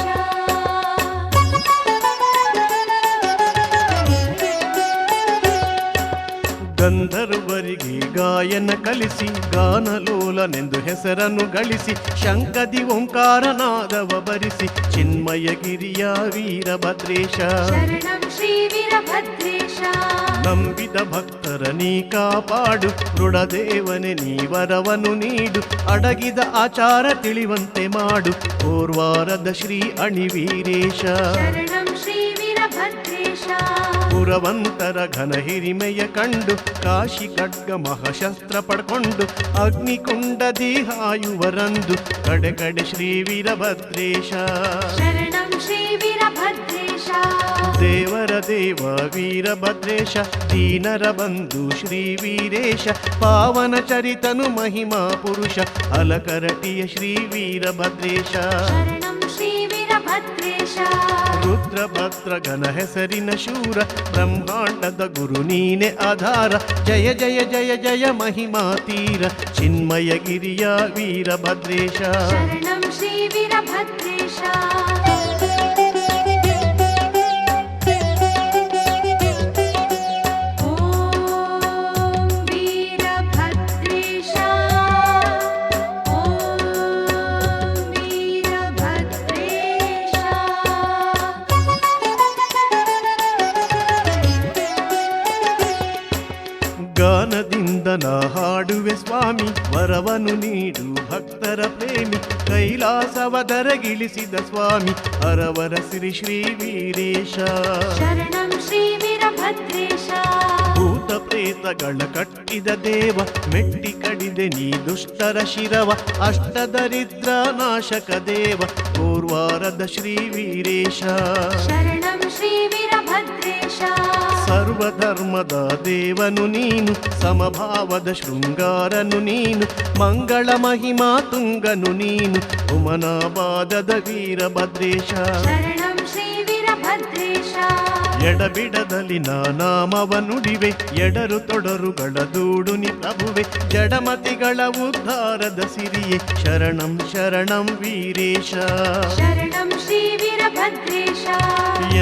Speaker 7: ಗಂಧರ್ವರಿಗೆ ಗಾಯನ ಕಲಿಸಿ ಗಾನಲೋಲನೆಂದು ಹೆಸರನ್ನು ಗಳಿಸಿ ಶಂಕದಿ ಓಂಕಾರನಾದವ ಬರಿಸಿ ಚಿನ್ಮಯಗಿರಿಯ ವೀರಭದ್ರೇಶ
Speaker 2: शरणं श्रीवीरभद्रेश
Speaker 7: ನಂಬಿದ ಭಕ್ತರ ನೀ ಕಾಪಾಡು ಋಣದೇವನೆ ನೀ ವರವನು ನೀಡು ಅಡಗಿದ ಆಚಾರ ತಿಳಿವಂತೆ ಮಾಡು ಕೋರ್ವಾರದ ಶ್ರೀ ಅಣಿವೀರೇಶ
Speaker 2: शरणं श्रीवीरभद्रेश
Speaker 7: ಪುರವಂತರ ಘನ ಹಿರಿಮೆಯ ಕಂಡು ಕಾಶಿ ಖಡ್ಗ ಮಹಾಶಸ್ತ್ರ ಪಡ್ಕೊಂಡು ಅಗ್ನಿಕುಂಡದಿ ಹಾಯುವರಂದು ಕಡೆ ಕಡೆ ಶ್ರೀ ವೀರಭದ್ರೇಶ
Speaker 2: शरणं श्रीवीरभद्रेश
Speaker 7: ದೇವರ ದೇವ ವೀರಭದ್ರೇಶ ದೀನರ ಬಂಧು ಶ್ರೀ ವೀರೇಶ ಪಾವನ ಚರಿತನು ಮಹಿಮಾ ಪುರುಷ ಅಲಕರಟಿಯ ಶ್ರೀ ವೀರಭದ್ರೇಶ
Speaker 2: शरणं श्रीवीरभद्रेश
Speaker 7: ರುದ್ರಭದ್ರ ಘನ ಹೆಸರಿನ ಶೂರ ಬ್ರಹ್ಮಾಂಡದ ಗುರು ನೀನೆ ಆಧಾರ ಜಯ ಜಯ ಜಯ ಜಯ ಮಹಿಮಾ ತೀರ ಚಿನ್ಮಯಗಿರಿಯ ವೀರಭದ್ರೇಶ
Speaker 2: शरणं श्रीवीरभद्रेश ॐ वीरभद्रेश ॐ वीरभद्रेश
Speaker 7: ಗಾನದಿಂದ ನಾ ಹಾಡುವೆ ಸ್ವಾಮಿ ವರವನು ನೀಡು ಭಕ್ತರ ಪ್ರೇಮಿ ಕೈಲಾಸವದರಗಿಳಿಸಿದ ಸ್ವಾಮಿ ಹರವರ ಸಿರಿ ಶ್ರೀ ವೀರೇಶ
Speaker 2: शरणं श्रीवीरभद्रेश
Speaker 7: ಭೂತ ಪ್ರೇತಗಳ ಕಟ್ಟಿದ ದೇವ ಮೆಟ್ಟಿ ಕಡಿದೆ ನೀ ದುಷ್ಟರ ಶಿರವ ಅಷ್ಟದರಿದ್ರ ನಾಶಕ ದೇವ ಕೋರ್ವಾರದ ಶ್ರೀ ವೀರೇಶ
Speaker 2: शरणं श्रीवीरभद्रेश
Speaker 7: ಸರ್ವಧರ್ಮ ಧರ್ಮದ ದೇವನು ನೀನು, ಸಮಭಾವದ ಶೃಂಗಾರನು ನೀನು, ಮಂಗಳ ಮಹಿಮಾ ತುಂಗನು ನೀನು, ಉಮನಾಬಾದದ ವೀರಭದ್ರೇಶ.
Speaker 2: ಶರಣಂ ಶ್ರೀ ವೀರಭದ್ರೇಶ.
Speaker 7: ಎಡಬಿಡದಲ್ಲಿ ನಾನಾಮವ ನುಡಿವೆ, ಎಡರು ತೊಡರುಗಳ ದೂಡುನಿ ಪ್ರಭುವೆ, ಜಡಮತಿಗಳ ಉದ್ಧಾರದ ಸಿರಿಯೇ, ಶರಣಂ ಶರಣಂ ವೀರೇಶ.
Speaker 2: ಶರಣಂ ಶ್ರೀ ವೀರಭದ್ರೇಶ.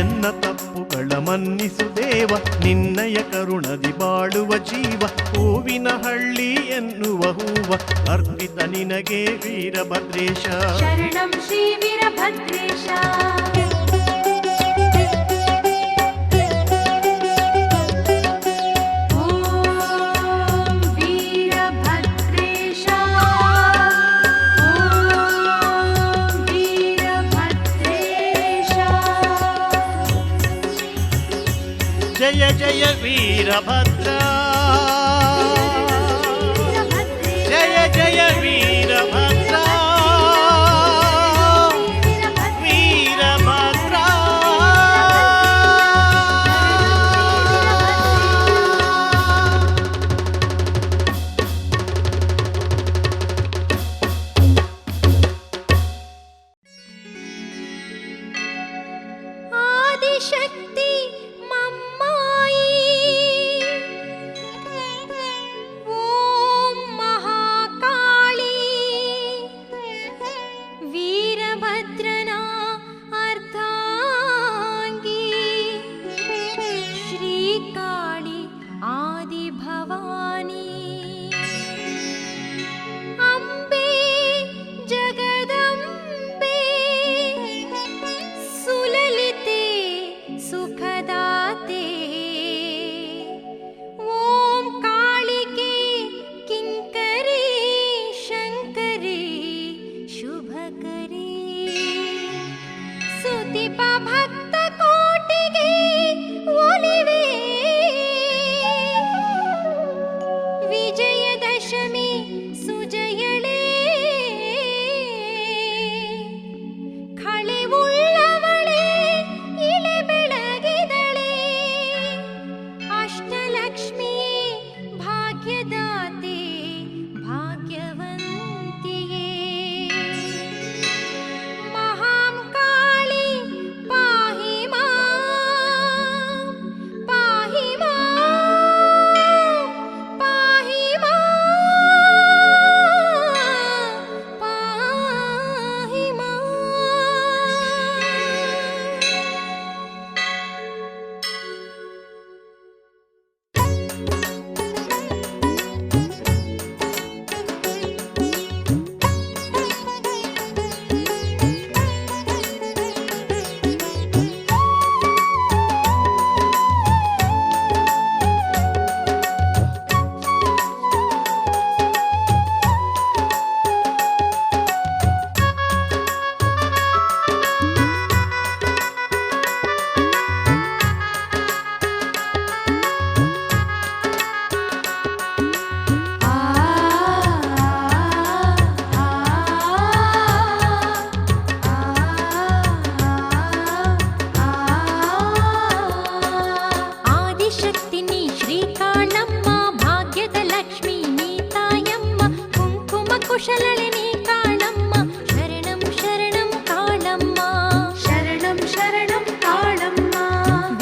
Speaker 7: ಎನ್ನ ತಪ್ಪುಗಳ ಮನ್ನಿಸು ದೇವ, ನಿನ್ನಯ ಕರುಣದಿ ಬಾಳುವ ಜೀವ, ಹೂವಿನ ಹಳ್ಳಿ ಎನ್ನುವ ಹೂವ ಅರ್ಪಿತ ನಿನಗೆ ವೀರಭದ್ರೇಶ.
Speaker 2: ಶರಣಂ ಶ್ರೀ ವೀರಭದ್ರೇಶ. ಓಂ ವೀರಭದ್ರೇಶ. ಓಂ ವೀರಭದ್ರೇಶ.
Speaker 7: ಜಯ ಜಯ ವೀರಭದ್ರ, ಜಯ ಜಯ ವೀರಭದ್ರ, ವೀರಭದ್ರ.
Speaker 3: ಆದಿಶಕ್ತಿ ಮಮ್ಮಾಯಿ, ಓಂ ಮಹಾಕಾಳಿ, ವೀರಭದ್ರನ ಅರ್ಧಾಂಗಿ, ಶ್ರೀಕಾಳಿ ಆದಿಭವಾನಿ, ಅಂಬೆ ಜಗದಂಬೆ, ಸುಲಲಿತೆ ಸುಖದಾತೆ, ಓಂ ಕಾಳಿಕೆ ಕಿಂಕರಿ ಶಂಕರಿ ಶುಭಕರಿ, ಸುತಿಪ ಭಕ್ತ ಕೋಟಿಗೆ ಒಲಿವೆ, ವಿಜಯದಶಮಿ ಸುಜಯಳೇ, ಖಳೆವುಳ್ಳವಳೇ ಇಳೆ ಬೆಳಗಿದಳೆ, ಅಷ್ಟಲಕ್ಷ್ಮಿಯೇ ಭಾಗ್ಯದಾತೆ ಭಾಗ್ಯವಂತಿಯೇ, ಮಹಾಂ ಕಾಳಿ ಪಾಹಿ ಮಾಂ, ಪಾಹಿ ಮಾಂ, ಪಾಹಿ ಮಾಂ, ಪಾಹಿ ಮಾಂ. ಆದಿಶಕ್ತಿ ನೀ ಶ್ರೀಕಾಳಮ್ಮ, ಭಾಗ್ಯದ ಲಕ್ಷ್ಮೀ ನೀ ತಾಯಮ್ಮ, ಕುಂಕುಮ ಕುಶಲಳೆ ನೀ ಕಾಳಮ್ಮ, ಶರಣಂ ಶರಣಂ ಕಾಳಮ್ಮ.
Speaker 2: ಶರಣಂ ಶರಣಂ ಕಾಳಮ್ಮ.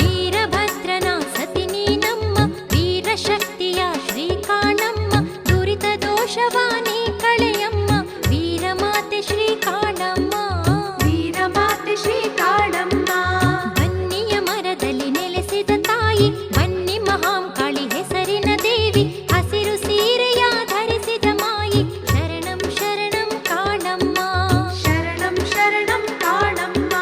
Speaker 3: ವೀರಭದ್ರನ ಸತಿ ನೀನಮ್ಮ, ವೀರಶಕ್ತಿಯ ಶ್ರೀಕಾಳಮ್ಮ, ದುರಿತ ದೋಷವ ನೀ ಕಳೆಯಮ್ಮ, ವೀರಮಾತೆ ಶ್ರೀಕಾಳಮ್ಮ.
Speaker 2: ವೀರಮಾತೆ ಶ್ರೀ ಕಾಳಮ್ಮ.
Speaker 3: ಬನ್ನಿಯ ಮರದಲ್ಲಿ ನೆಲೆಸಿದ ತಾಯಿ, ಬನ್ನಿ ಮಹಾಂ ಕಾಳಿ ಹೆಸರಿನ ದೇವಿ, ಹಸಿರು ಸೀರೆಯ ಧರಿಸಿದ ಮಾಯಿ, ಶರಣಂ ಶರಣಂ ಕಾಳಮ್ಮ.
Speaker 2: ಶರಣಂ ಶರಣಂ ಕಾಳಮ್ಮ.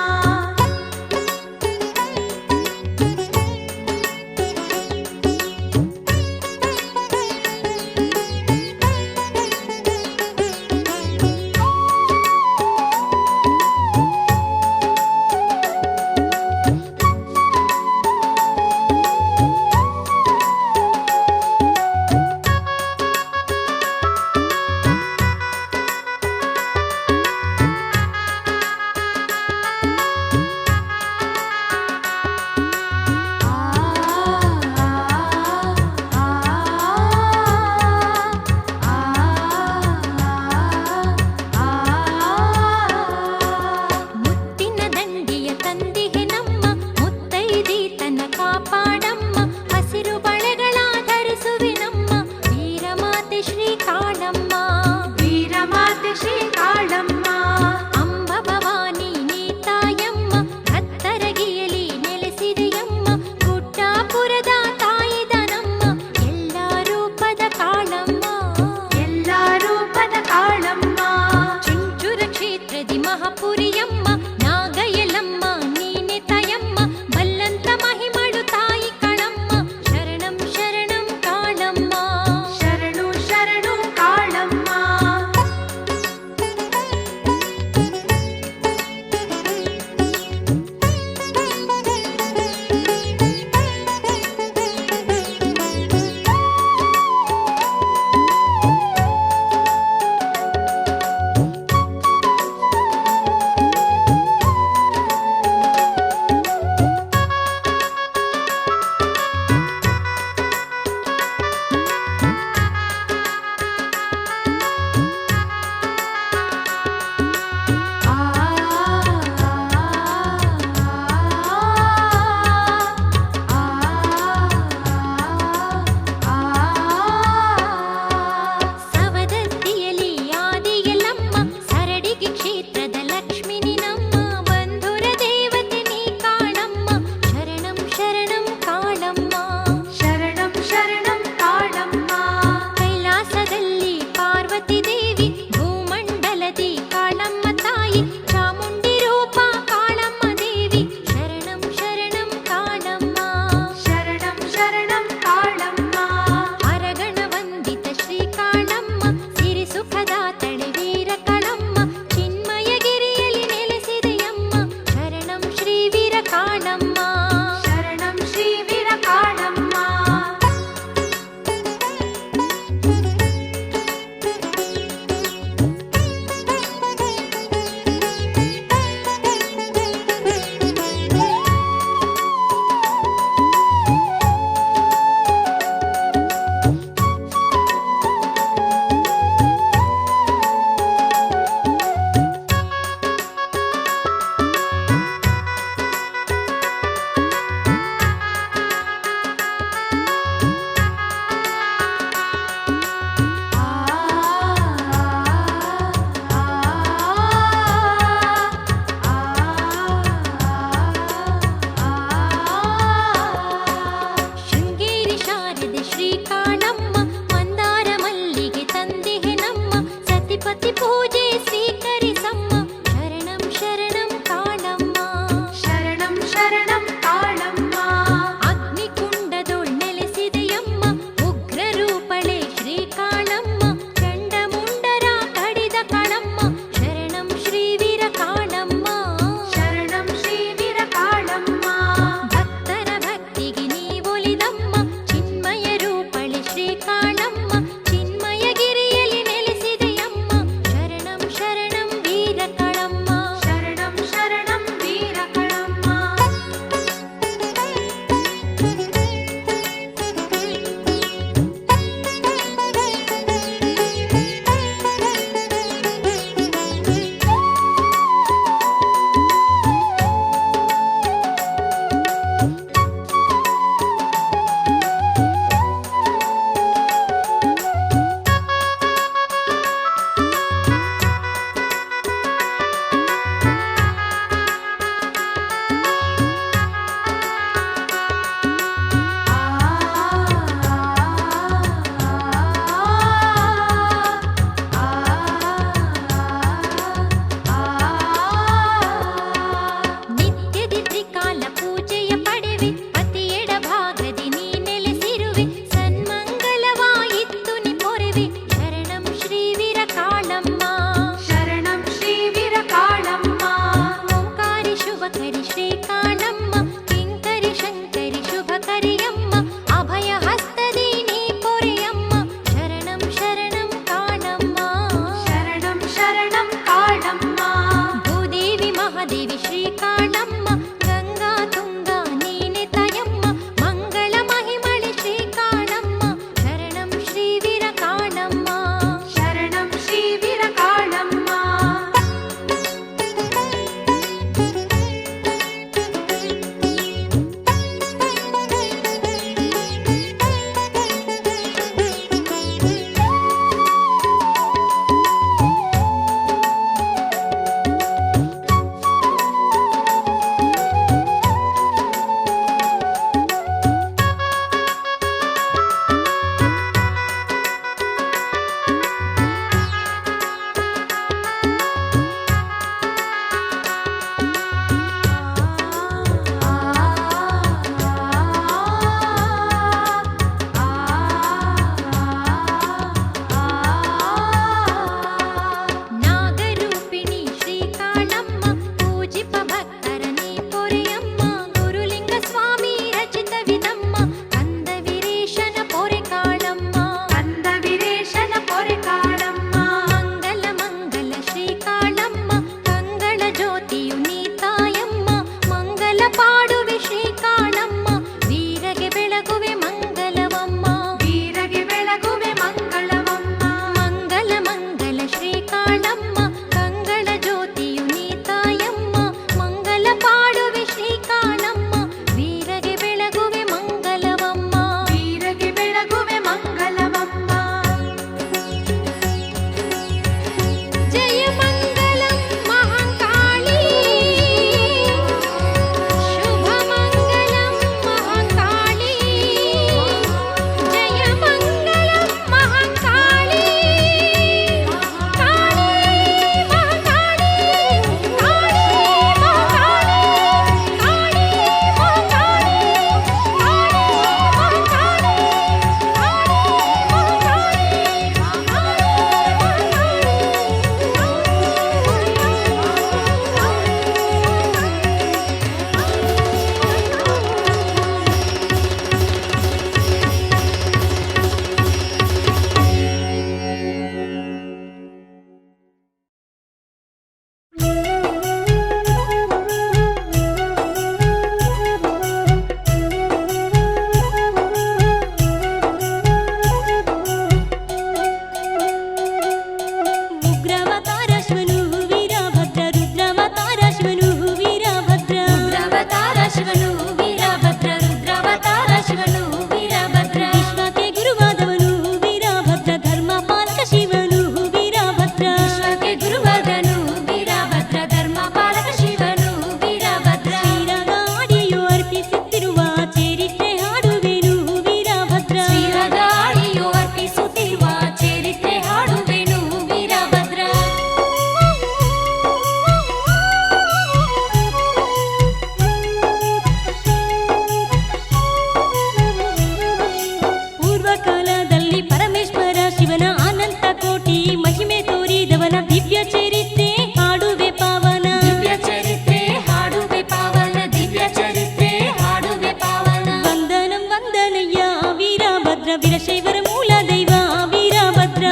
Speaker 3: ವೀರಶೈವರ ಮೂಲ ದೈವ ವೀರಭದ್ರ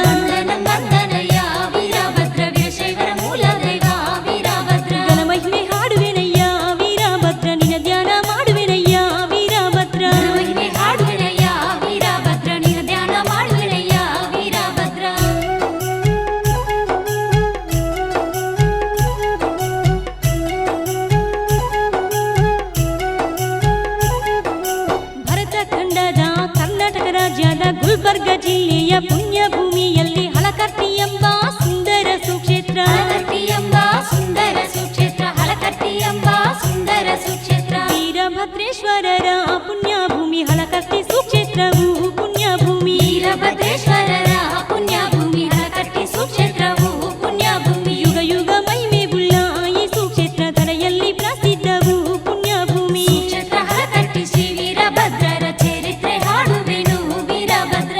Speaker 2: ನಂದನಯ್ಯ ವೀರಭದ್ರ ವೀರಶೈವರ ಮೂಲ ದೈವ ವೀರಭದ್ರ
Speaker 3: ಗಣ ಮಹಿಮೆ ಹಾಡುವೆನಯ್ಯ ವೀರಭದ್ರ ನಿನ ಧ್ಯಾನ ಮಾಡುವೆನಯ್ಯ ವೀರಭದ್ರ
Speaker 2: ಮಹಿಮೆ ಹಾಡುವೆನಯ್ಯ ವೀರಭದ್ರ ನಿನ್ನ ಧ್ಯಾನ ಮಾಡುವೆನಯ್ಯ ವೀರಭದ್ರ
Speaker 3: ಭರತ ಖಂಡದ ಕರ್ನಾಟಕ ರಾಜ್ಯದ ಗುಲ್ಬರ್ಗ ಜಿಲ್ಲೆಯ ಪುಣ್ಯ ಭೂಮಿಯಲ್ಲಿ ಹಳಕಟ್ಟಿ ಎಂಬ ಸುಂದರ ಸುಕ್ಷೇತ್ರ
Speaker 2: ಹಳಕಟ್ಟಿ ಎಂಬ ಸುಂದರ ಸುಕ್ಷೇತ್ರ ಹಳಕಟ್ಟಿ ಎಂಬ ಸುಂದರ ಸುಕ್ಷೇತ್ರ
Speaker 3: ವೀರಭದ್ರೇಶ್ವರರ ಪುಣ್ಯ ಭೂಮಿ ಹಳಕಟ್ಟಿ ಸುಕ್ಷೇತ್ರವು ಪುಣ್ಯ ಭೂಮಿ
Speaker 2: ವೀರಭದ್ರೇಶ್ವರರ ಪುಣ್ಯ ಭೂಮಿ ಹಳಕಟ್ಟಿ ಸುಕ್ಷೇತ್ರವು ಪುಣ್ಯ ಭೂಮಿ
Speaker 3: ಯುಗ ಯುಗ ಮಹಿಮೆ ಬುಳ್ಳ ಈ ಸುಕ್ಷೇತ್ರ ಧರೆಯಲ್ಲಿ ಪ್ರಸಿದ್ಧವು ಪುಣ್ಯ ಭೂಮಿ
Speaker 2: ಸುಕ್ಷೇತ್ರ ಹಳಕಟ್ಟಿ ಶ್ರೀ ವೀರಭದ್ರರ ಚರಿತ್ರೆ ಹಾಡುವೆನು ವೀರಭದ್ರ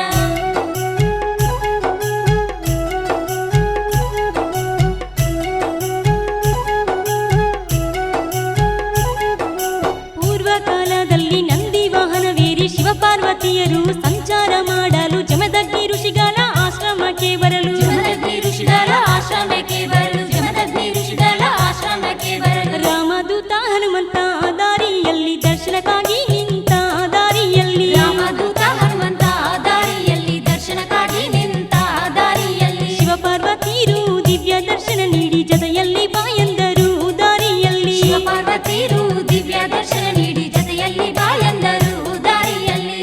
Speaker 3: ಪೂರ್ವ ಕಾಲದಲ್ಲಿ ನಂದಿ ವಾಹನವೇರಿ ಶಿವಪಾರ್ವತಿಯರು ಸಂಚಾರ ಮಾಡಲು ಜಮದಗ್ನಿ ಋಷಿಗಳ ಆಶ್ರಮಕ್ಕೆ ಬರಲು
Speaker 2: ಜಮದಗ್ನಿ ಋಷಿಗಳ ಆಶ್ರಮಕ್ಕೆ ಬರಲು ಜಮದಗ್ನಿ ಋಷಿಗಳ ಆಶ್ರಮಕ್ಕೆ ಬರಲು
Speaker 3: ರಾಮದೂತ ಹನುಮಂತ ದಾರಿಯಲ್ಲಿ ದರ್ಶನಕ್ಕಾಗಿ ನಿಂತ ದಾರಿಯಲ್ಲಿ
Speaker 2: ರಾಮದೂತ ಹನುಮಂತ ದಾರಿಯಲ್ಲಿ ದರ್ಶನಕ್ಕಾಗಿ ನಿಂತ ದಾರಿಯಲ್ಲಿ
Speaker 3: ಶಿವಪಾರ್ವತಿಯರು ದಿವ್ಯ ದರ್ಶನ ನೀಡಿ ಜೊತೆಯಲ್ಲಿ ಬಾಯಂದರು ದಾರಿಯಲ್ಲಿ
Speaker 2: ಶಿವಪಾರ್ವತಿಯರು ದಿವ್ಯ ದರ್ಶನ ನೀಡಿ ಜೊತೆಯಲ್ಲಿ ಬಾಯಂದರು ದಾರಿಯಲ್ಲಿ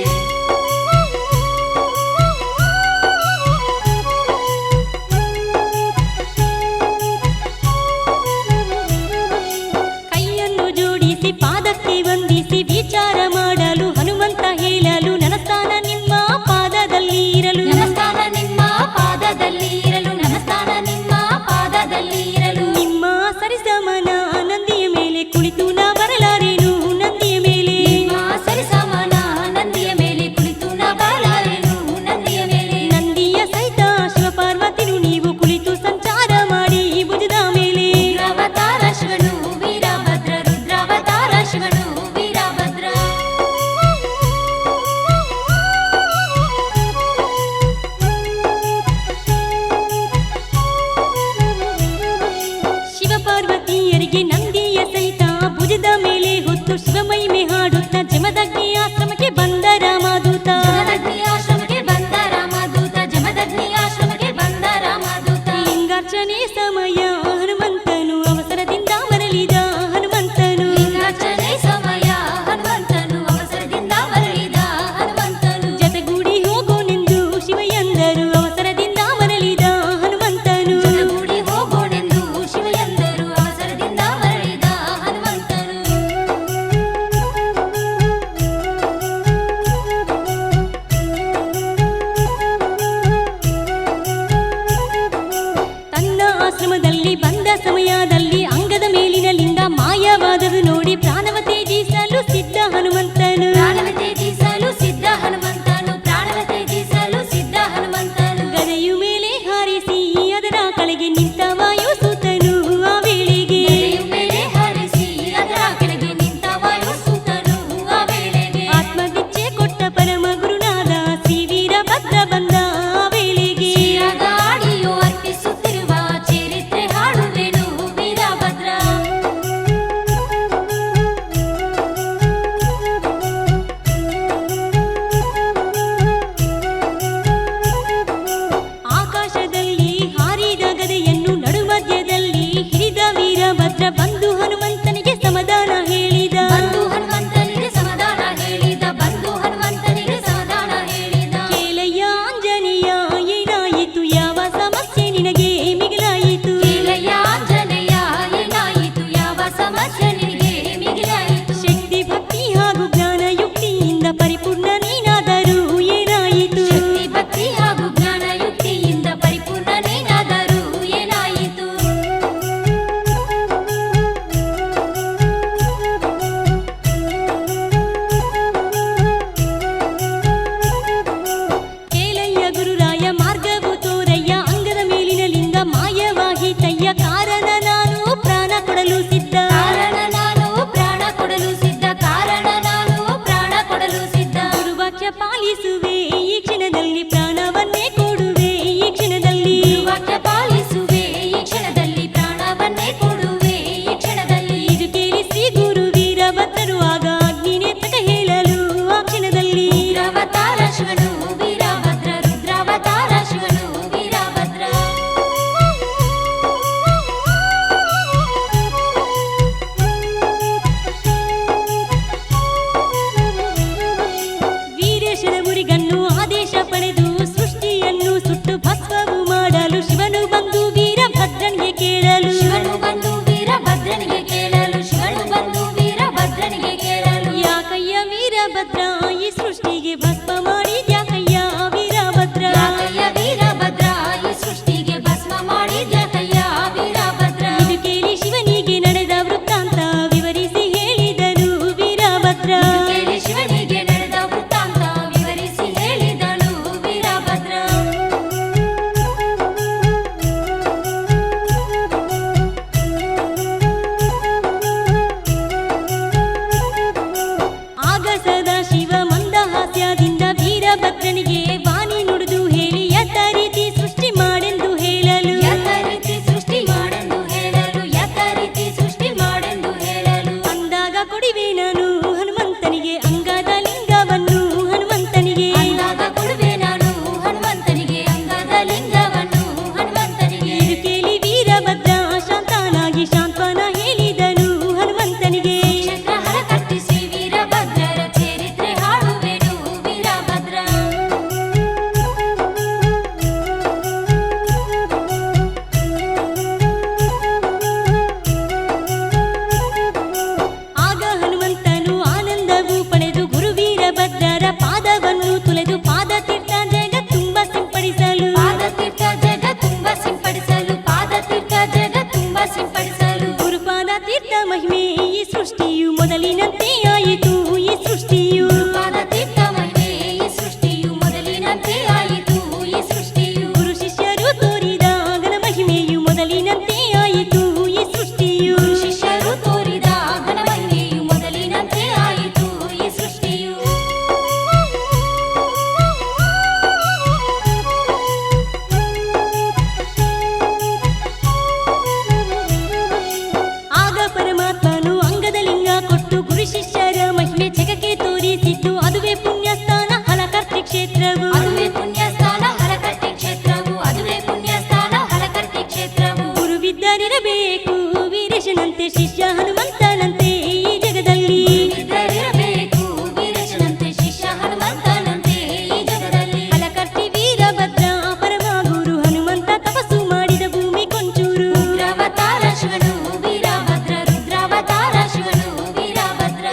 Speaker 3: ನಿಂತಿತ್ತು ಅದುವೇ ಪುಣ್ಯಸ್ಥಾನ ಹಲಕರ್ತಿ ಕ್ಷೇತ್ರವು.
Speaker 2: ಅದುವೇ ಪುಣ್ಯಸ್ಥಾನ ಹಲಕಟ್ಟಿ ಕ್ಷೇತ್ರವು, ಅದುವೇ ಪುಣ್ಯಸ್ಥಾನ ಹಲಕಟ್ಟಿ ಕ್ಷೇತ್ರವು.
Speaker 3: ಗುರುವಿದ್ದರಿರಬೇಕು ವೀರೇಶನಂತೆ ಶಿಷ್ಯ ಹನುಮಂತನಂತೆ ಈ ಜಗದಲ್ಲಿ.
Speaker 2: ಇದ್ದರಿರಬೇಕು ವೀರೇಶನಂತೆ ಶಿಷ್ಯ ಹನುಮಂತನಂತೆ ಈ ಜಗದಲ್ಲಿ.
Speaker 3: ಹಲಕರ್ತಿ ವೀರಭದ್ರ ಪರಮ ಗುರು ಹನುಮಂತ ತಪಸ್ಸು ಮಾಡಿದ ಭೂಮಿ ಕೊಂಚೂರು.
Speaker 2: ರುದ್ರಾವತಾರ ಶಿವನು ವೀರಭದ್ರ, ರುದ್ರಾವತಾರ ಶಿವನು ವೀರಭದ್ರ.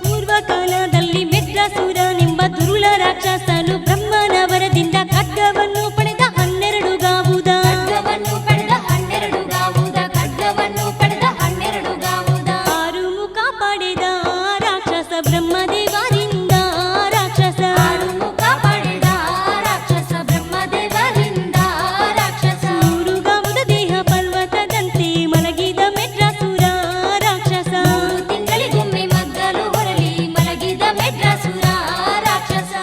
Speaker 3: ಪೂರ್ವಕಾಲದಲ್ಲಿ ಮೆಡ್ರಾಸುರನೆಂಬ ದುರುಳ ರಾಕ್ಷಸನು ಬ್ರಹ್ಮನ ವರದಿಂದ ಖಡ್ಗವನ್ನು ಪಡೆದ 12 ಗಾವುದ.
Speaker 2: ಖಡ್ಗವನ್ನು ಪಡೆದ 12 ಗಾವುದ, ಖಡ್ಗವನ್ನು ಪಡೆದ 12 ಗಾವುದ.
Speaker 3: 6 ಮುಖ ಪಡೆದ ರಾಕ್ಷಸ ಬ್ರಹ್ಮದೇವರಿಂದ ರಾಕ್ಷಸ.
Speaker 2: 6 ಮುಖ ಪಡೆದ ರಾಕ್ಷಸ ಬ್ರಹ್ಮದೇವರಿಂದ ರಾಕ್ಷಸ.
Speaker 3: 3 ಗಾವುದ ದೇಹ ಪರ್ವತದಂತೆ ಮಲಗಿದ ಮೆಡ್ರಾಸುರ ರಾಕ್ಷಸ.
Speaker 2: 3 ತಿಂಗಳಿಗೊಮ್ಮೆ ಮಗ್ಗಲು ಹೊರಲಿ ಮಲಗಿದ ಮೆಡ್ರಾಸುರ ರಾಕ್ಷಸ.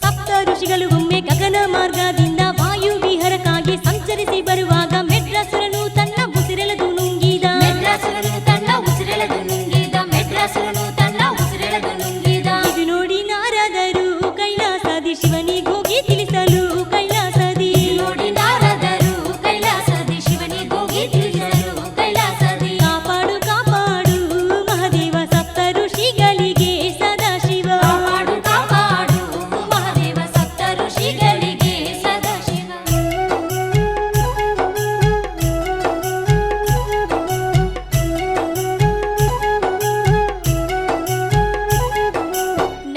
Speaker 3: ಸಪ್ತ ಋಷಿಗಳು ಒಮ್ಮೆ ಗಗನ ಮಾರ್ಗದಿಂದ ವಾಯು ವಿಹಾರಕ್ಕಾಗಿ ಸಂಚರಿಸಿ ಬರುವಾಗ ಮೆಡ್ರಾಸುರನು ತನ್ನ ಉಸಿರೆಳೆದು ನುಂಗಿದ.
Speaker 2: ಮೆಡ್ರಾಸುರನು ತನ್ನ ಉಸಿರೆಳೆದು ನುಂಗಿದ, ಮೆಡ್ರಾಸುರನು ತನ್ನ ಉಸಿರೆಳೆದು ನುಂಗಿದ.
Speaker 3: ಇದು ನೋಡಿ ನಾರದರು ಕೈಲಾಸದಿ ಶಿವನಿಗೋಗಿ ತಿಳಿಸಲು ಕೈಲಾಸದಿ.
Speaker 2: ನೋಡಿ ನಾರದರು ಕೈಲಾಸದಿ ಶಿವನಿಗೋಗಿ ತಿಳಿಸಲು ಕೈಲಾಸದಿ.
Speaker 3: ಕಾಪಾಡು ಕಾಪಾಡು ಮಹಾದೇವ ಸಪ್ತ ಋಷಿಗಳಿಗೆ ಸದಾಶಿವ.
Speaker 2: ಕಾಪಾಡು ಕಾಪಾಡು ಮಹಾದೇವ ಸಪ್ತ ಋಷಿಗಳಿಗೆ ಸದಾಶಿವ.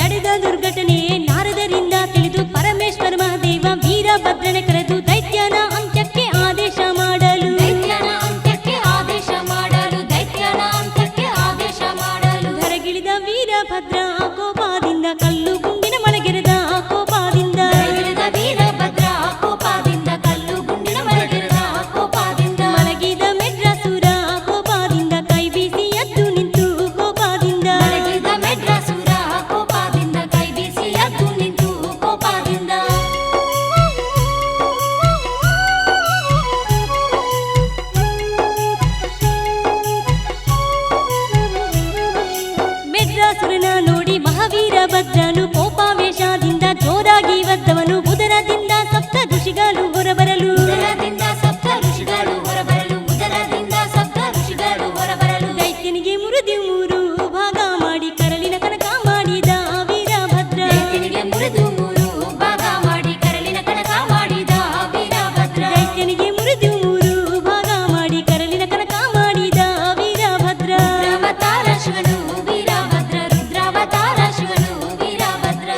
Speaker 3: ನಡೆದ ದುರ್ಘಟನೆ ನಾರದರಿಂದ ತಿಳಿದು ಪರಮೇಶ್ವರ ಮಹಾದೇವ ವೀರಭದ್ರನ ಕರೆದು ದೈತ್ಯನ ಅಂತ್ಯಕ್ಕೆ ಆದೇಶ ಮಾಡಲು.
Speaker 2: ದೈತ್ಯನ ಅಂತ್ಯಕ್ಕೆ ಆದೇಶ ಮಾಡಲು, ದೈತ್ಯನ ಅಂತ್ಯಕ್ಕೆ ಆದೇಶ ಮಾಡಲು.
Speaker 3: ಧರಗಿಳಿದ ವೀರಭದ್ರ ಕೋಪದಿಂದ ಕಲ್ಲು ಗುಂಡಿನ ಮಳೆಗೆರೆದ ಕೋಪದಿಂದ.
Speaker 2: ಧರೆಗಿಳಿದ ವೀರಭದ್ರ ಕೋಪದಿಂದ ಕಲ್ಲು ಗುಂಡಿನ ಮಳೆಗೆರೆದ ಕೋಪದಿಂದ.
Speaker 3: ಮಲಗಿದ ಮೆಡ್ರಾಸುರ ಕೋಪದಿಂದ ಕೈ ಬೀಸಿ ಎದ್ದು ನಿಂತು ಕೋಪದಿಂದ.
Speaker 2: ಮಲಗಿದ ಮೆಡ್ರಾಸುರ ಕೋಪದಿಂದ ಕೈ ಬೀಸಿ ಎದ್ದು ನಿಂತು ಕೋಪದಿಂದ.
Speaker 3: ಮೆಡ್ರಾಸುರನ ನೋಡಿ ಮಹಾವೀರಭದ್ರನು ಕೋಪಾವೇಶದಿಂದ ಜೋರಾಗಿ ಒದ್ದವನು. ಉದರದಿಂದ ಸಪ್ತ ಋಷಿಗಳು ಹೊರಬರಲು.
Speaker 2: ಉದರದಿಂದ ಸಪ್ತ ಋಷಿಗಳು ಹೊರಬರಲು, ಉದರದಿಂದ ಸಪ್ತ ಋಷಿಗಳು ಹೊರಬರಲು.
Speaker 3: ದೈತ್ಯನಿಗೆ ಮುರಿದು 3 ಭಾಗ ಮಾಡಿ ಕರಳಿನ ಕನಕ ಮಾಡಿದ ವೀರಭದ್ರ.
Speaker 2: ದೈತ್ಯನಿಗೆ ಮುರಿದು 3 ಭಾಗ ಮಾಡಿ ಕರಳಿನ ಕನಕ ಮಾಡಿದ ವೀರಭದ್ರ.
Speaker 3: ದೈತ್ಯನಿಗೆ ಮುರಿದು 3 ಭಾಗ ಮಾಡಿ ಕರಳಿನ ಕನಕ ಮಾಡಿದ ವೀರಭದ್ರ.
Speaker 2: ರುದ್ರಾವತಾರ ಶಿವನು ವೀರಭದ್ರ, ರುದ್ರಾವತಾರ ಶಿವನು ವೀರಭದ್ರ.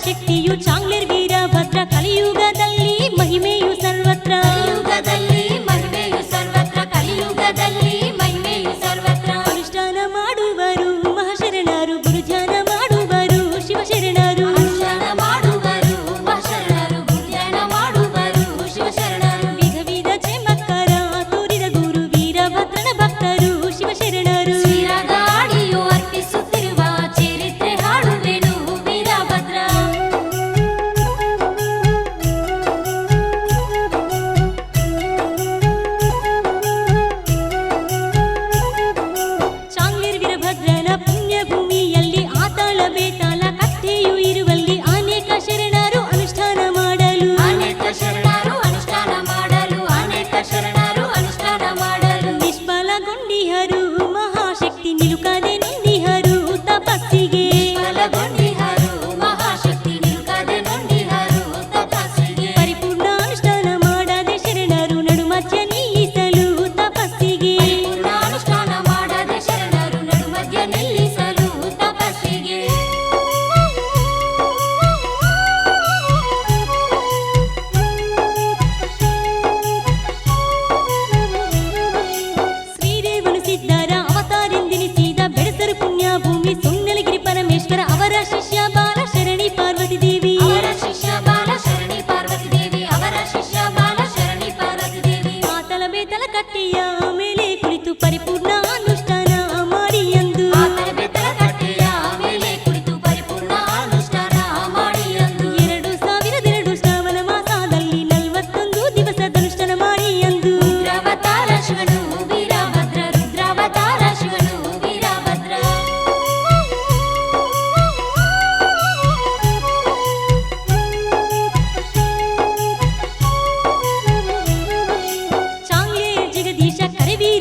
Speaker 3: ಮಹಾಶಕ್ತಿಯು ಚಾಂಗ್ಲೇರ್ ವೀರಭದ್ರ ಕಲಿಯುಗದಲ್ಲಿ ಮಹಿಮೆಯು ಸರ್ವತ್ರ
Speaker 2: ಕಲಿಯುಗದಲ್ಲಿ ಮಹಿಮೆಯು ಸರ್ವತ್ರ ಕಲಿಯುಗದಲ್ಲಿ ಮಹಿಮೆಯು ಸರ್ವತ್ರ
Speaker 3: ಅನುಷ್ಠಾನ ಮಾಡುವರು ಮಹಾಶರಣರು ಗುರುಧ್ಯಾನ ಮಾಡುವರು ಶಿವಶರಣರು
Speaker 2: ಅನುಷ್ಠಾನ ಮಾಡುವರು ಮಹಾಶರಣರು ಗುರುಧ್ಯಾನ ಮಾಡುವರು ಶಿವಶರಣರು
Speaker 3: ವಿಧ ವಿಧ ಚಮತ್ಕಾರ ತೋರಿದ ಗುರು ವೀರಭದ್ರನ ಭಕ್ತರು ಶಿವಶರಣರು
Speaker 2: ಶ್ರೀರಾಗಾಡಿಯು ಅರ್ಪಿಸುತ್ತಿರುವ ಚರಿತ್ರೆ ಹಾಡುವೆನು ವೀರಭದ್ರ
Speaker 3: ಚಾಂಗ್ಲೇರ್ ವೀರಭದ್ರನ ಪುಣ್ಯ ಭೂಮಿಯಲ್ಲಿ ಆತಾಳ ಬೇತಾಳ ಕಟ್ಟೆಯು ಇರುವಲ್ಲಿ ಅನೇಕ ಶರಣರು ಅನುಷ್ಠಾನ ಮಾಡಲು
Speaker 2: ಅನೇಕ ಶರಣರು ಅನುಷ್ಠಾನ ಮಾಡಲು ಅನೇಕ ಶರಣರು ಅನುಷ್ಠಾನ ಮಾಡಲು
Speaker 3: ನಿಷ್ಫಲಗೊಂಡಿಹರು ಮಹಾಶಕ್ತಿ ನಿಲುಕದೆ ನೊಂದಿಹರು ತಪಸ್ಸಿಗೆ
Speaker 2: ಫಲಗೊಂಡಿಹರು ಮಹಾಶಕ್ತಿ ನಿಲ್ಕದೆ ನೊಂದಿಹರು ತಪಸ್ಸಿಗೆ
Speaker 3: ಪರಿಪೂರ್ಣ ಅನುಷ್ಠಾನ ಮಾಡದೆ ಶರಣರು ನಡುಮಧ್ಯ ನಿಲ್ಲಿಸಲು ತಪಸ್ಸಿಗೆ
Speaker 2: ಪೂರ್ಣ ಅನುಷ್ಠಾನ ಮಾಡದೆ ಶರಣರು ನಡುಮಧ್ಯ ನಿಲ್ಲಿಸಲು ತಪಸ್ಸಿಗೆ
Speaker 3: ಶ್ರೀದೇವನು ಸಿದ್ಧರ ಅವತಾರೆಂದೆನಿಸಿದ ಬೆಡಸರು ಪುಣ್ಯ ಭೂಮಿ ಸುಣ್ಣಲಗಿರಿ ಪರಮೇಶ್ವರ ಅವರ ಶಿಷ್ಯ ಬಾಲ ಶರಣಿ ಪಾರ್ವತಿ ದೇವಿ
Speaker 2: ಅವರ ಶಿಷ್ಯ ಬಾಲ ಶರಣಿ ಪಾರ್ವತಿ ದೇವಿ ಅವರ ಶಿಷ್ಯ ಬಾಲ ಶರಣಿ ಪಾರ್ವತಿ ದೇವಿ
Speaker 3: ಆತಲ ಬೇತಲ ಕಟ್ಟೆಯ ಮೇಲೆ ಕುಳಿತು ಪರಿಪೂರ್ಣ ಅನುಷ್ಠಾನ ಮಾಡಿ ಎಂದು
Speaker 2: ಆತನ ಬೆತ್ತಲ ಕಟ್ಟೆಯ ಮೇಲೆ ಕುಳಿತು ಪರಿಪೂರ್ಣ ಅನುಷ್ಠಾನ ಮಾಡಿ ಎಂದು
Speaker 3: 2002 ಶ್ರಾವಣ ಮಾಸದಲ್ಲಿ 41 ದಿವಸದ ಅನುಷ್ಠಾನ ಮಾಡಿ ಎಂದು
Speaker 2: ರುದ್ರಾವತಾರ ಶಿವನು ವೀರಭದ್ರ ರುದ್ರಾವತಾರ ಶಿವನು ವೀರಭದ್ರ
Speaker 3: ಚಾಂಗ್ಲೇರ್ ಜಗದೀಶ ಕರಿವೀರ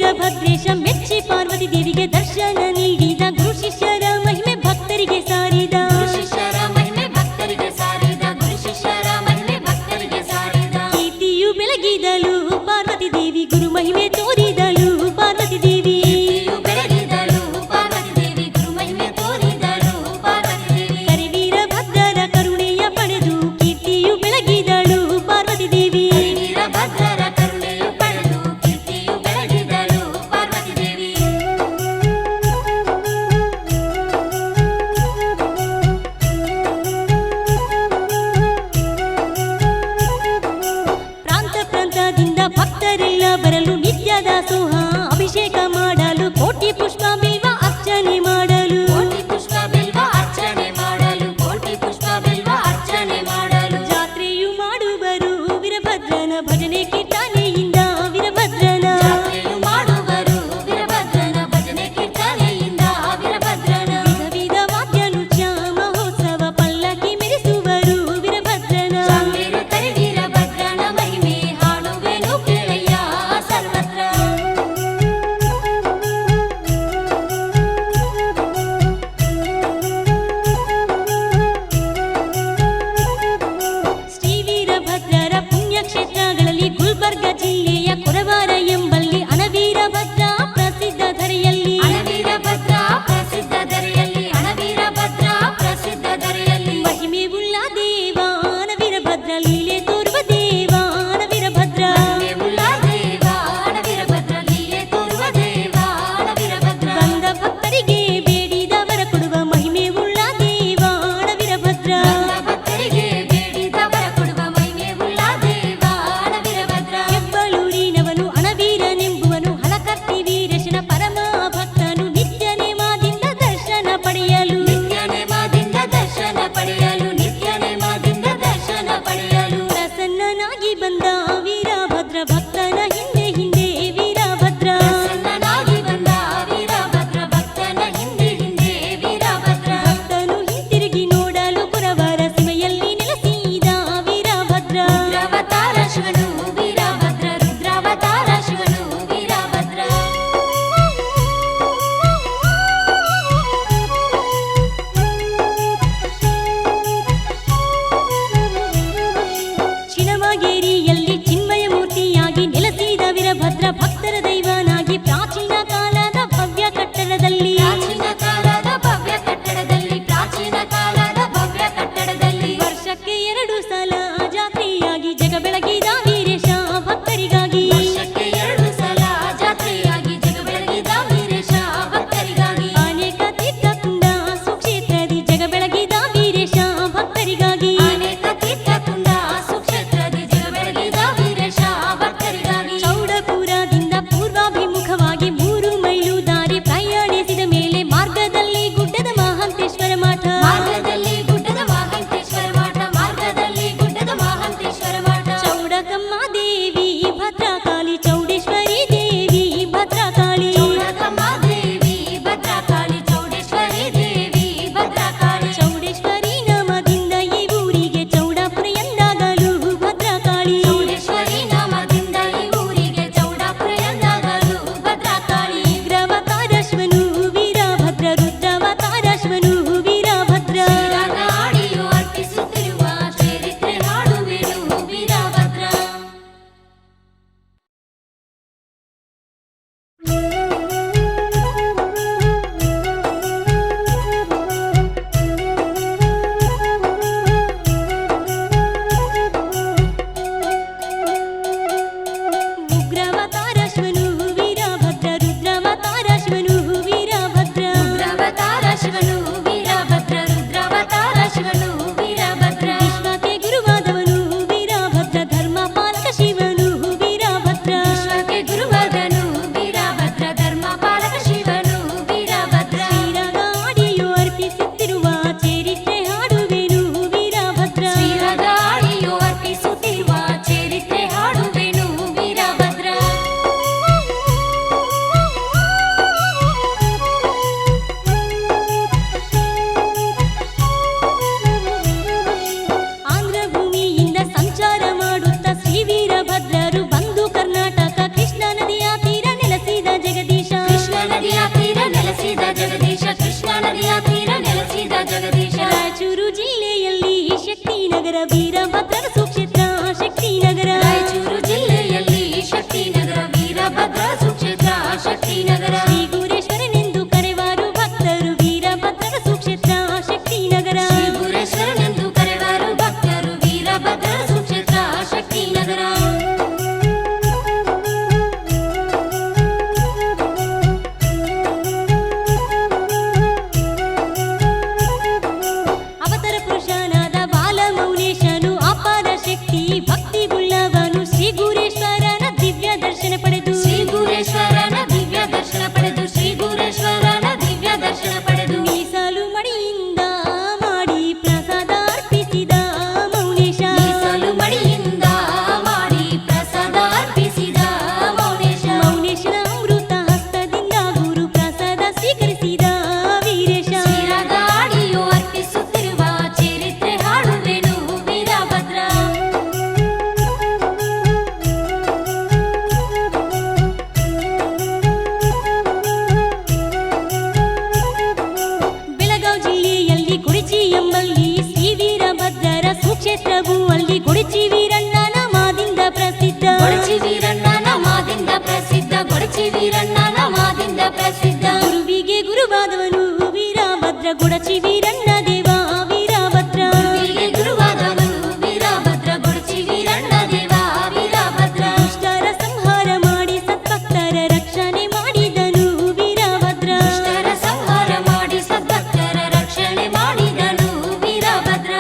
Speaker 2: ಗೊಡಚಿ ವೀರಣ್ಣ ನಾಮದಿಂದ ಪ್ರಸಿದ್ಧ.
Speaker 3: ಗುರುವಿಗೆ ಗುರುವಾದವನು ವೀರಭದ್ರ ಗೊಡಚಿ ವೀರಣ್ಣ ದೇವ ವೀರಭದ್ರ.
Speaker 2: ಗುರುವಿಗೆ ಗುರುವಾದವನು ವೀರಭದ್ರ ಗೊಡಚಿ ವೀರಣ್ಣ ದೇವ ವೀರಭದ್ರ.
Speaker 3: ದುಷ್ಟರ ಸಂಹಾರ ಮಾಡಿ ಸದ್ಭಕ್ತರ ರಕ್ಷಣೆ ಮಾಡಿದನು ವೀರಭದ್ರ.
Speaker 2: ದುಷ್ಟರ ಸಂಹಾರ ಮಾಡಿ ಸದ್ಭಕ್ತರ ರಕ್ಷಣೆ ಮಾಡಿದನು ವೀರಭದ್ರ.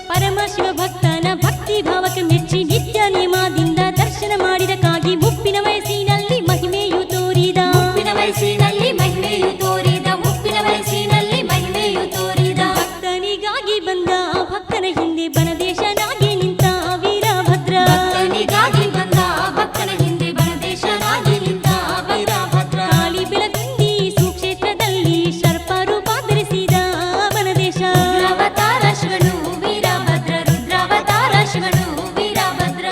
Speaker 3: ಪರಮಶಿವ ಭಕ್ತನ ಭಕ್ತಿ ಭಾವಕ್ಕೆ ಮೆಚ್ಚಿ ನಿತ್ಯ ನೇಮದಿಂದ ದರ್ಶನ ಮಾಡಿದಕ್ಕಾಗಿ ಮುಪ್ಪಿನ ವಯಸ್ಸಿನಲ್ಲಿ ಮಹಿಮೆಯು ತೋರಿದ.
Speaker 2: ಮುಪ್ಪಿನ ವಯಸ್ಸಿನಲ್ಲಿ ಮಹಿಮೆಯು ತೋರಿದ. ಮುಪ್ಪಿನ ವಯಸ್ಸಿನಲ್ಲಿ ಮಹಿಮೆಯು ತೋರಿದ.
Speaker 3: ಭಕ್ತನಿಗಾಗಿ ಬಂದ ಭಕ್ತನ ಹಿಂದೆ ಬನದೇಶನಾಗಿ ನಿಂತ ವೀರಭದ್ರ.
Speaker 2: ಭಕ್ತನಿಗಾಗಿ ಬಂದ ಭಕ್ತನ ಹಿಂದೆ ಬನದೇಶನಾಗಿ ನಿಂತ ವೀರಭದ್ರ.
Speaker 3: ಕಾಳಿ ಬೆಳಗುಂದಿ ಸುಕ್ಷೇತ್ರದಲ್ಲಿ ಸರ್ಪ ರೂಪ ಧರಿಸಿದ ಬನದೇಶ.
Speaker 2: ರುದ್ರಾವತಾರ ಶಿವನು ವೀರಭದ್ರ. ರುದ್ರಾವತಾರ ಶಿವನು ವೀರಭದ್ರ.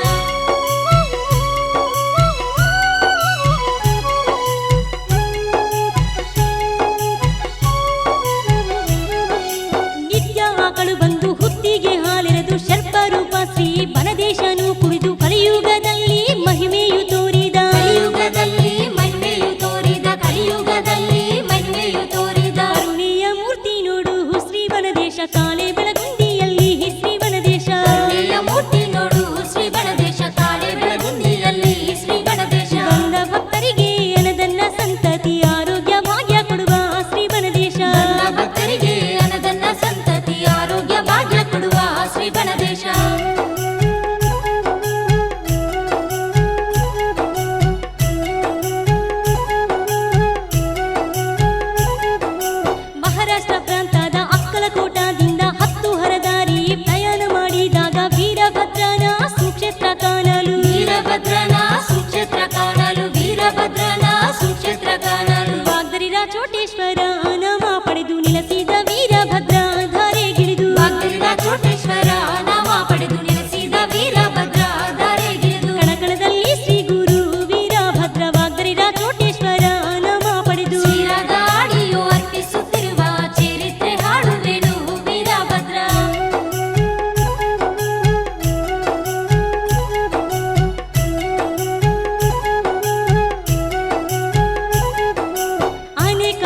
Speaker 3: ನಿತ್ಯ ಆಕಳು ಬಂದು ಹುತ್ತಿಗೆ ಹಾಲೆರೆದು ಸರ್ಪ ರೂಪ ಶ್ರೀ ಬನದೇಶನು ಕುಡಿದು ಕಲಿಯುಗದಲ್ಲಿ ಮಹಿಮೆಯು ತೋರಿದ.
Speaker 2: ಕಲಿಯುಗದಲ್ಲಿ ಮಹಿಮೆಯು ತೋರಿದ. ಕಲಿಯುಗದಲ್ಲಿ ಮಹಿಮೆಯು ತೋರಿದ.
Speaker 3: ಕರುಣೆಯ ಮೂರ್ತಿ ನೋಡು ಶ್ರೀ ಬನದೇಶ ಕಾಳಿ